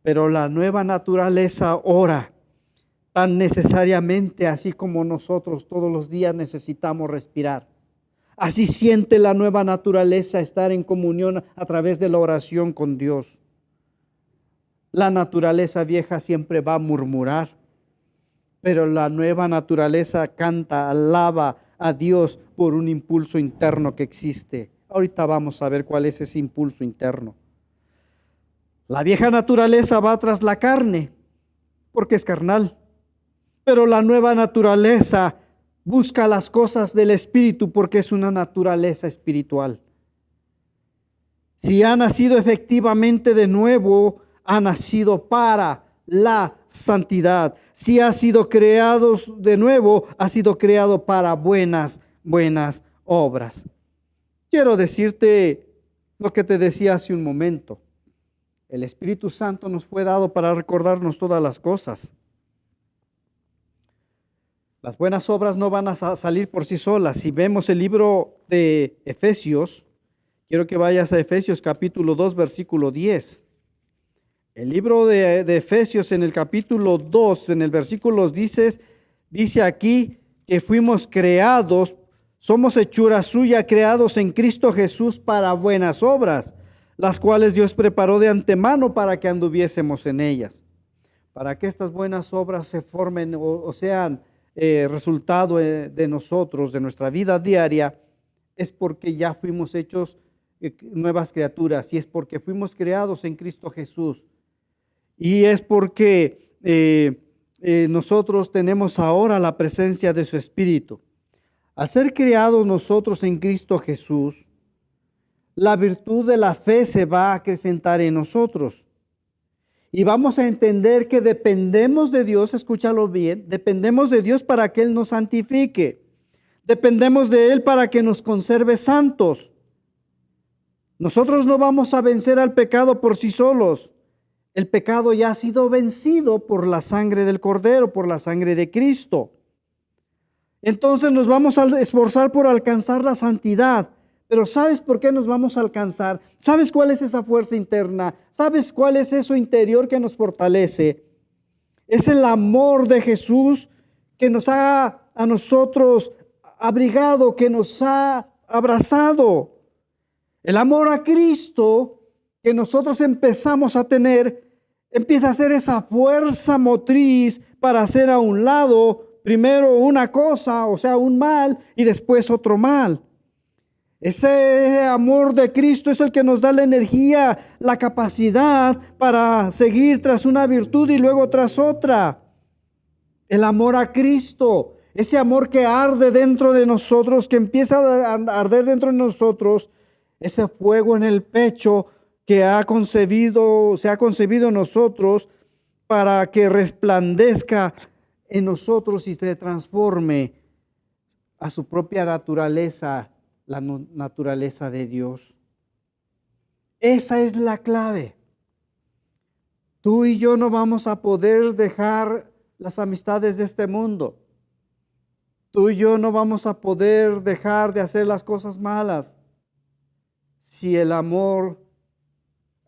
Pero la nueva naturaleza ora tan necesariamente, así como nosotros todos los días necesitamos respirar. Así siente la nueva naturaleza estar en comunión a través de la oración con Dios. La naturaleza vieja siempre va a murmurar, pero la nueva naturaleza canta, alaba a Dios por un impulso interno que existe. Ahorita vamos a ver cuál es ese impulso interno. La vieja naturaleza va tras la carne, porque es carnal, pero la nueva naturaleza busca las cosas del Espíritu, porque es una naturaleza espiritual. Si ha nacido efectivamente de nuevo, ha nacido para la santidad. Si ha sido creado de nuevo, ha sido creado para buenas obras. Quiero decirte lo que te decía hace un momento. El Espíritu Santo nos fue dado para recordarnos todas las cosas. Las buenas obras no van a salir por sí solas. Si vemos el libro de Efesios, quiero que vayas a Efesios capítulo 2, versículo 10. El libro de Efesios en el capítulo 2, en el versículo 10, dice aquí que fuimos creados, somos hechura suya, creados en Cristo Jesús para buenas obras, las cuales Dios preparó de antemano para que anduviésemos en ellas. Para que estas buenas obras se formen o sean resultado de nosotros, de nuestra vida diaria, es porque ya fuimos hechos nuevas criaturas y es porque fuimos creados en Cristo Jesús. Y es porque nosotros tenemos ahora la presencia de su Espíritu. Al ser creados nosotros en Cristo Jesús, la virtud de la fe se va a acrecentar en nosotros. Y vamos a entender que dependemos de Dios, escúchalo bien, dependemos de Dios para que Él nos santifique. Dependemos de Él para que nos conserve santos. Nosotros no vamos a vencer al pecado por sí solos. El pecado ya ha sido vencido por la sangre del Cordero, por la sangre de Cristo. Entonces nos vamos a esforzar por alcanzar la santidad. Pero ¿sabes por qué nos vamos a alcanzar? ¿Sabes cuál es esa fuerza interna? ¿Sabes cuál es eso interior que nos fortalece? Es el amor de Jesús que nos ha a nosotros abrigado, que nos ha abrazado. El amor a Cristo que nosotros empezamos a tener, empieza a ser esa fuerza motriz para hacer a un lado primero una cosa, o sea, un mal, y después otro mal. Ese amor de Cristo es el que nos da la energía, la capacidad para seguir tras una virtud y luego tras otra. El amor a Cristo, ese amor que arde dentro de nosotros, que empieza a arder dentro de nosotros, ese fuego en el pecho que se ha concebido en nosotros para que resplandezca en nosotros y se transforme a su propia naturaleza, la naturaleza de Dios. Esa es la clave. Tú y yo no vamos a poder dejar las amistades de este mundo. Tú y yo no vamos a poder dejar de hacer las cosas malas si el amor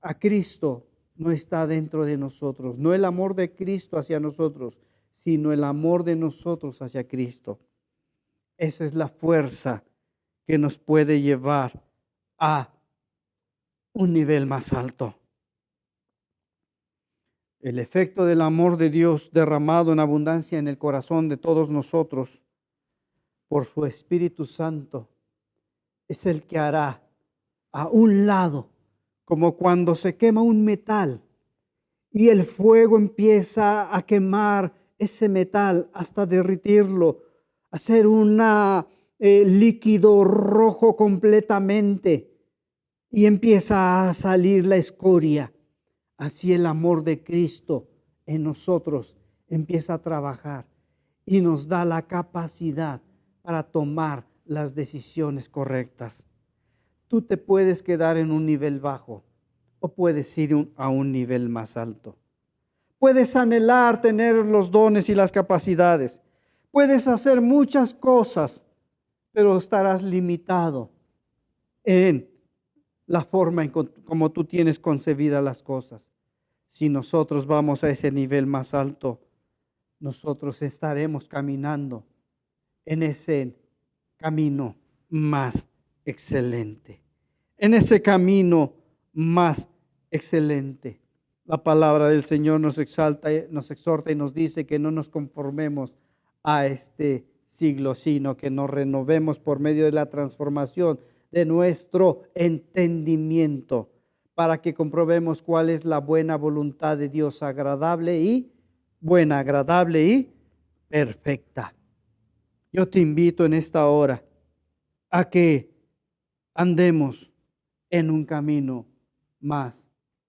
a Cristo no está dentro de nosotros. No el amor de Cristo hacia nosotros, sino el amor de nosotros hacia Cristo. Esa es la fuerza que nos puede llevar a un nivel más alto. El efecto del amor de Dios derramado en abundancia en el corazón de todos nosotros por su Espíritu Santo es el que hará a un lado, como cuando se quema un metal y el fuego empieza a quemar ese metal hasta derretirlo, hacer un líquido rojo completamente y empieza a salir la escoria. Así el amor de Cristo en nosotros empieza a trabajar y nos da la capacidad para tomar las decisiones correctas. Tú te puedes quedar en un nivel bajo o puedes ir a un nivel más alto. Puedes anhelar tener los dones y las capacidades. Puedes hacer muchas cosas, pero estarás limitado en la forma en como tú tienes concebidas las cosas. Si nosotros vamos a ese nivel más alto, nosotros estaremos caminando en ese camino más excelente. En ese camino más excelente. La palabra del Señor nos exhorta y nos dice que no nos conformemos a este siglo, sino que nos renovemos por medio de la transformación de nuestro entendimiento, para que comprobemos cuál es la buena voluntad de Dios, agradable y perfecta. Yo te invito en esta hora a que andemos en un camino más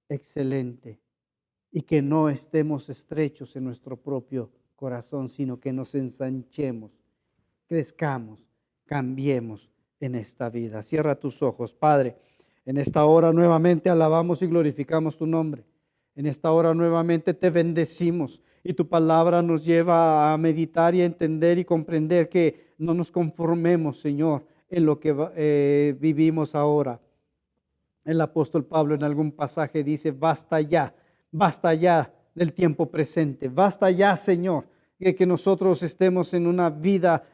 excelente y que no estemos estrechos en nuestro propio corazón, sino que nos ensanchemos, crezcamos, cambiemos en esta vida. Cierra tus ojos, Padre. En esta hora nuevamente alabamos y glorificamos tu nombre. En esta hora nuevamente te bendecimos y tu palabra nos lleva a meditar y a entender y comprender que no nos conformemos, Señor, en lo que vivimos ahora. El apóstol Pablo en algún pasaje dice, basta ya del tiempo presente, basta ya, Señor, que nosotros estemos en una vida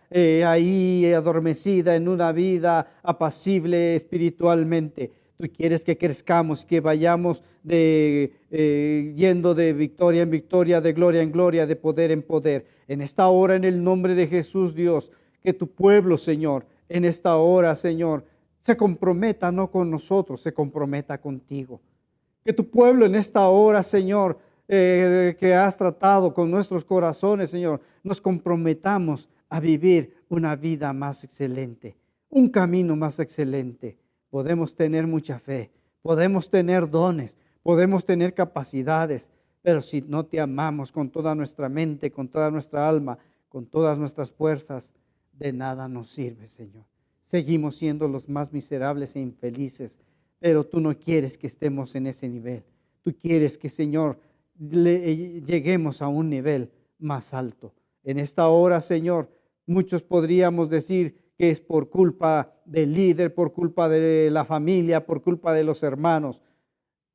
ahí adormecida, en una vida apacible espiritualmente. Tú quieres que crezcamos, que vayamos yendo de victoria en victoria, de gloria en gloria, de poder en poder. En esta hora, en el nombre de Jesús, Dios, que tu pueblo, Señor, en esta hora, Señor, se comprometa no con nosotros, se comprometa contigo. Que tu pueblo en esta hora, Señor, que has tratado con nuestros corazones, Señor, nos comprometamos a vivir una vida más excelente, un camino más excelente. Podemos tener mucha fe, podemos tener dones, podemos tener capacidades, pero si no te amamos con toda nuestra mente, con toda nuestra alma, con todas nuestras fuerzas, de nada nos sirve, Señor. Seguimos siendo los más miserables e infelices, pero tú no quieres que estemos en ese nivel. Tú quieres que, Señor, lleguemos a un nivel más alto. En esta hora, Señor, muchos podríamos decir que es por culpa del líder, por culpa de la familia, por culpa de los hermanos.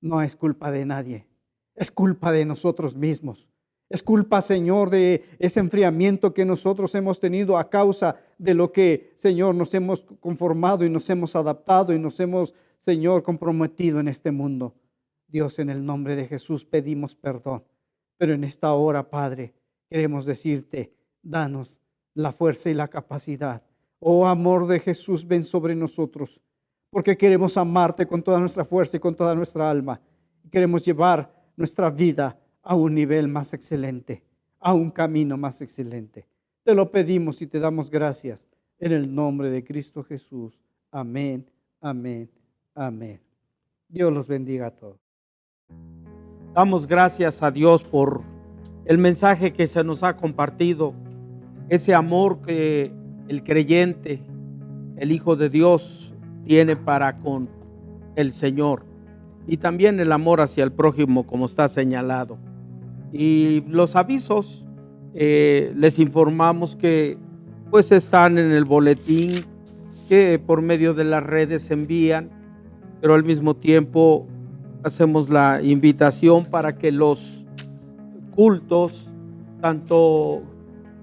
No es culpa de nadie, es culpa de nosotros mismos. Es culpa, Señor, de ese enfriamiento que nosotros hemos tenido a causa de lo que, Señor, nos hemos conformado y nos hemos adaptado y nos hemos, Señor, comprometido en este mundo. Dios, en el nombre de Jesús pedimos perdón. Pero en esta hora, Padre, queremos decirte, danos la fuerza y la capacidad. Oh amor de Jesús, ven sobre nosotros, porque queremos amarte con toda nuestra fuerza y con toda nuestra alma. Queremos llevar nuestra vida a un nivel más excelente, a un camino más excelente. Te lo pedimos y te damos gracias en el nombre de Cristo Jesús. Amén, amén, amén. Dios los bendiga a todos. Damos gracias a Dios por el mensaje que se nos ha compartido, ese amor que el creyente, el Hijo de Dios, tiene para con el Señor, y también el amor hacia el prójimo, como está señalado. Y los avisos, les informamos que pues están en el boletín que por medio de las redes se envían, pero al mismo tiempo hacemos la invitación para que los cultos, tanto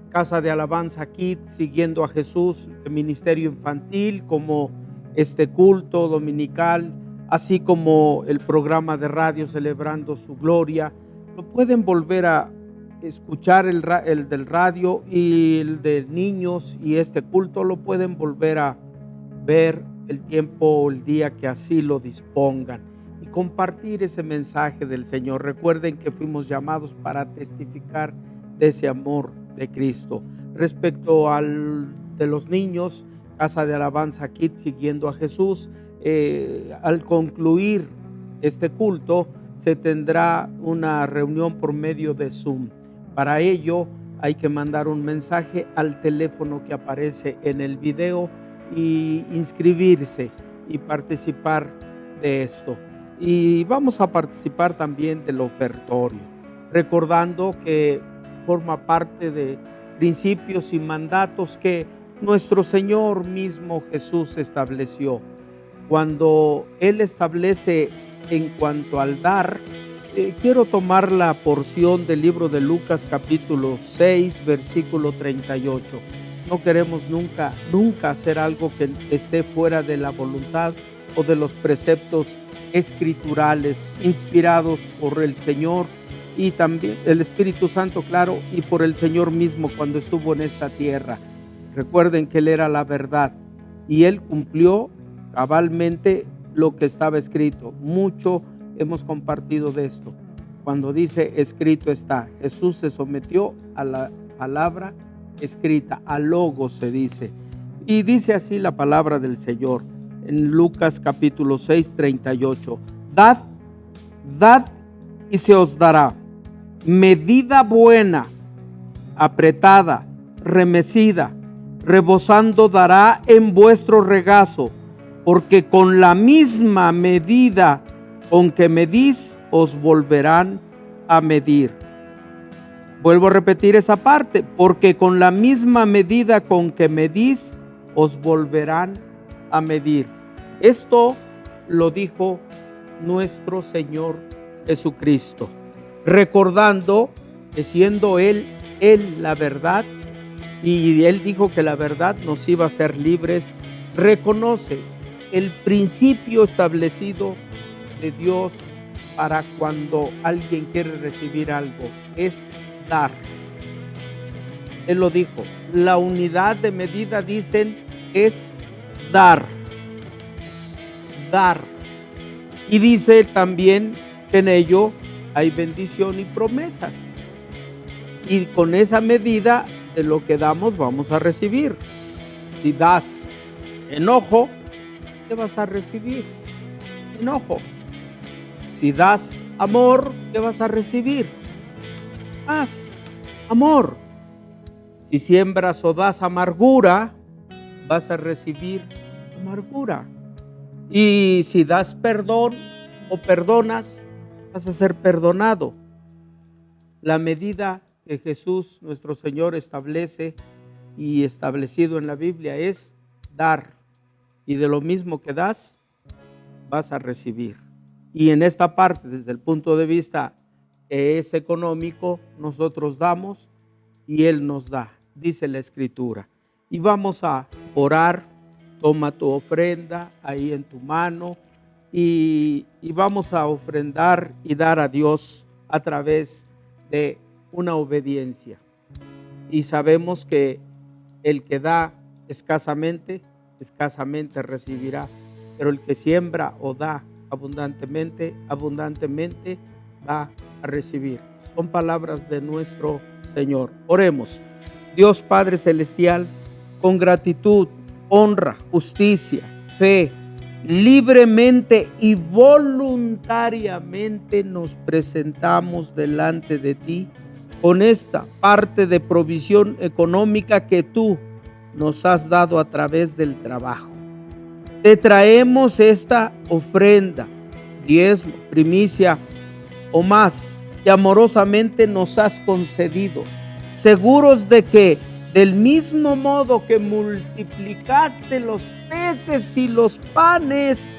Casa de Alabanza Kids, Siguiendo a Jesús, de Ministerio Infantil, como este culto dominical, así como el programa de radio Celebrando su Gloria, lo pueden volver a escuchar, el del radio y el de niños, y este culto lo pueden volver a ver el tiempo o el día que así lo dispongan, y compartir ese mensaje del Señor. Recuerden que fuimos llamados para testificar de ese amor de Cristo. Respecto al de los niños, Casa de Alabanza Kids, Siguiendo a Jesús, al concluir este culto se tendrá una reunión por medio de Zoom. Para ello hay que mandar un mensaje al teléfono que aparece en el video y inscribirse y participar de esto. Y vamos a participar también del ofertorio, recordando que forma parte de principios y mandatos que nuestro Señor mismo Jesús estableció. Cuando Él establece en cuanto al dar, quiero tomar la porción del libro de Lucas capítulo 6, versículo 38. No queremos nunca hacer algo que esté fuera de la voluntad o de los preceptos escriturales, inspirados por el Señor y también el Espíritu Santo, claro, y por el Señor mismo cuando estuvo en esta tierra. Recuerden que Él era la verdad y Él cumplió cabalmente lo que estaba escrito. Mucho hemos compartido de esto. Cuando dice escrito está, Jesús se sometió a la palabra escrita, a logos se dice. Y dice así la palabra del Señor en Lucas capítulo 6, 38. Dad y se os dará. Medida buena, apretada, remecida, rebosando dará en vuestro regazo, porque con la misma medida con que medís, os volverán a medir. Vuelvo a repetir esa parte, porque con la misma medida con que medís, os volverán a medir. Esto lo dijo nuestro Señor Jesucristo, recordando que siendo Él la verdad, y Él dijo que la verdad nos iba a hacer libres, reconoce el principio establecido de Dios para cuando alguien quiere recibir algo, es dar. Él lo dijo, la unidad de medida, dicen, es dar. Y dice también que en ello hay bendición y promesas. Y con esa medida de lo que damos vamos a recibir. Si das enojo, ¿qué vas a recibir? Enojo. Si das amor, ¿qué vas a recibir? Paz, amor. Si siembras o das amargura, vas a recibir amargura. Y si das perdón o perdonas, vas a ser perdonado. La medida que Jesús, nuestro Señor, establece y establecido en la Biblia es dar. Y de lo mismo que das, vas a recibir. Y en esta parte, desde el punto de vista que es económico, nosotros damos y Él nos da, dice la Escritura. Y vamos a orar. Toma tu ofrenda ahí en tu mano y vamos a ofrendar y dar a Dios a través de una obediencia. Y sabemos que el que da escasamente recibirá, pero el que siembra o da abundantemente va a recibir. Son palabras de nuestro Señor. Oremos. Dios Padre Celestial, con gratitud, honra, justicia, fe, libremente y voluntariamente nos presentamos delante de ti con esta parte de provisión económica que tú nos has dado a través del trabajo. Te traemos esta ofrenda, diezmo, primicia o más, que amorosamente nos has concedido, seguros de que Del mismo modo que multiplicaste los peces y los panes,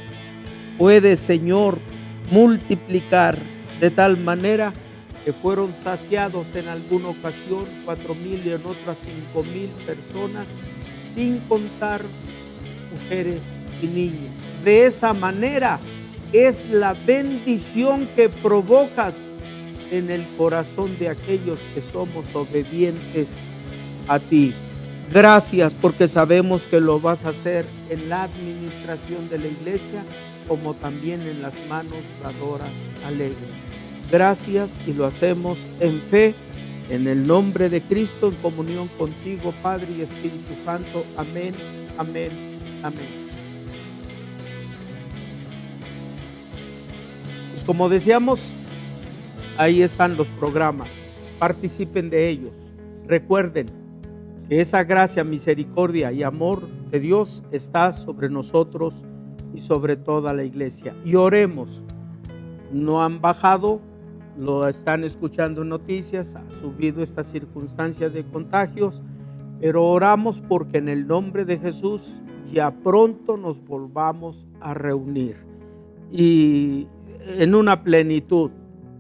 puedes, Señor, multiplicar de tal manera que fueron saciados en alguna ocasión 4,000 y en otras 5,000 personas, sin contar mujeres y niños. De esa manera es la bendición que provocas en el corazón de aquellos que somos obedientes a ti. Gracias, porque sabemos que lo vas a hacer en la administración de la iglesia, como también en las manos dadoras alegres. Gracias, y lo hacemos en fe, en el nombre de Cristo, en comunión contigo, Padre y Espíritu Santo. Amén, amén, amén. Pues como decíamos, ahí están los programas. Participen de ellos. Recuerden que esa gracia, misericordia y amor de Dios está sobre nosotros y sobre toda la iglesia. Y oremos. No han bajado, lo están escuchando en noticias, ha subido esta circunstancia de contagios, pero oramos porque en el nombre de Jesús ya pronto nos volvamos a reunir y en una plenitud,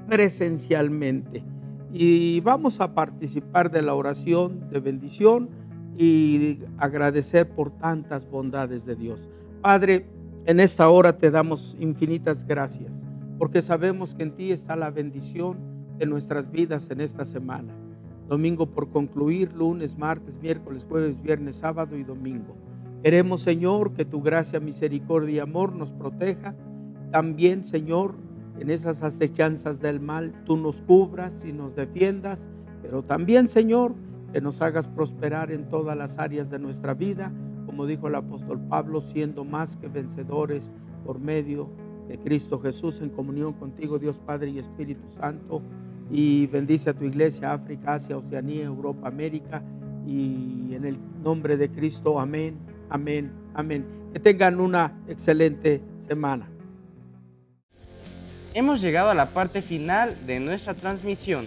presencialmente. Y vamos a participar de la oración de bendición y agradecer por tantas bondades de Dios. Padre, en esta hora te damos infinitas gracias, porque sabemos que en ti está la bendición de nuestras vidas en esta semana. Domingo por concluir, lunes, martes, miércoles, jueves, viernes, sábado y domingo. Queremos, Señor, que tu gracia, misericordia y amor nos proteja. También, Señor, en esas acechanzas del mal, tú nos cubras y nos defiendas, pero también, Señor, que nos hagas prosperar en todas las áreas de nuestra vida, como dijo el apóstol Pablo, siendo más que vencedores por medio de Cristo Jesús, en comunión contigo, Dios Padre y Espíritu Santo. Y bendice a tu iglesia, África, Asia, Oceanía, Europa, América, y en el nombre de Cristo, amén, amén, amén. Que tengan una excelente semana. Hemos llegado a la parte final de nuestra transmisión.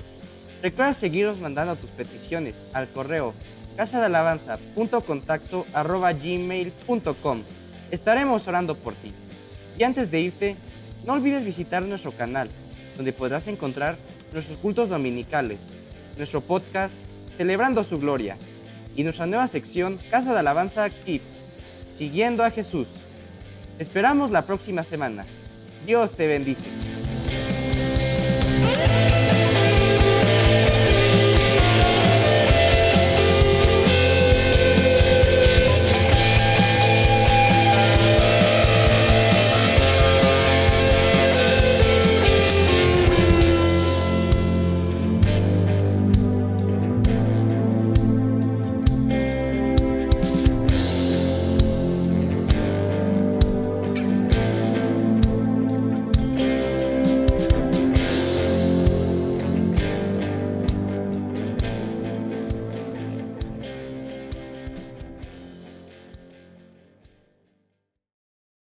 Recuerda seguirnos mandando tus peticiones al correo casadealabanza.contacto@gmail.com. Estaremos orando por ti. Y antes de irte, no olvides visitar nuestro canal, donde podrás encontrar nuestros cultos dominicales, nuestro podcast Celebrando su Gloria y nuestra nueva sección Casa de Alabanza Kids, Siguiendo a Jesús. Te esperamos la próxima semana. Dios te bendice.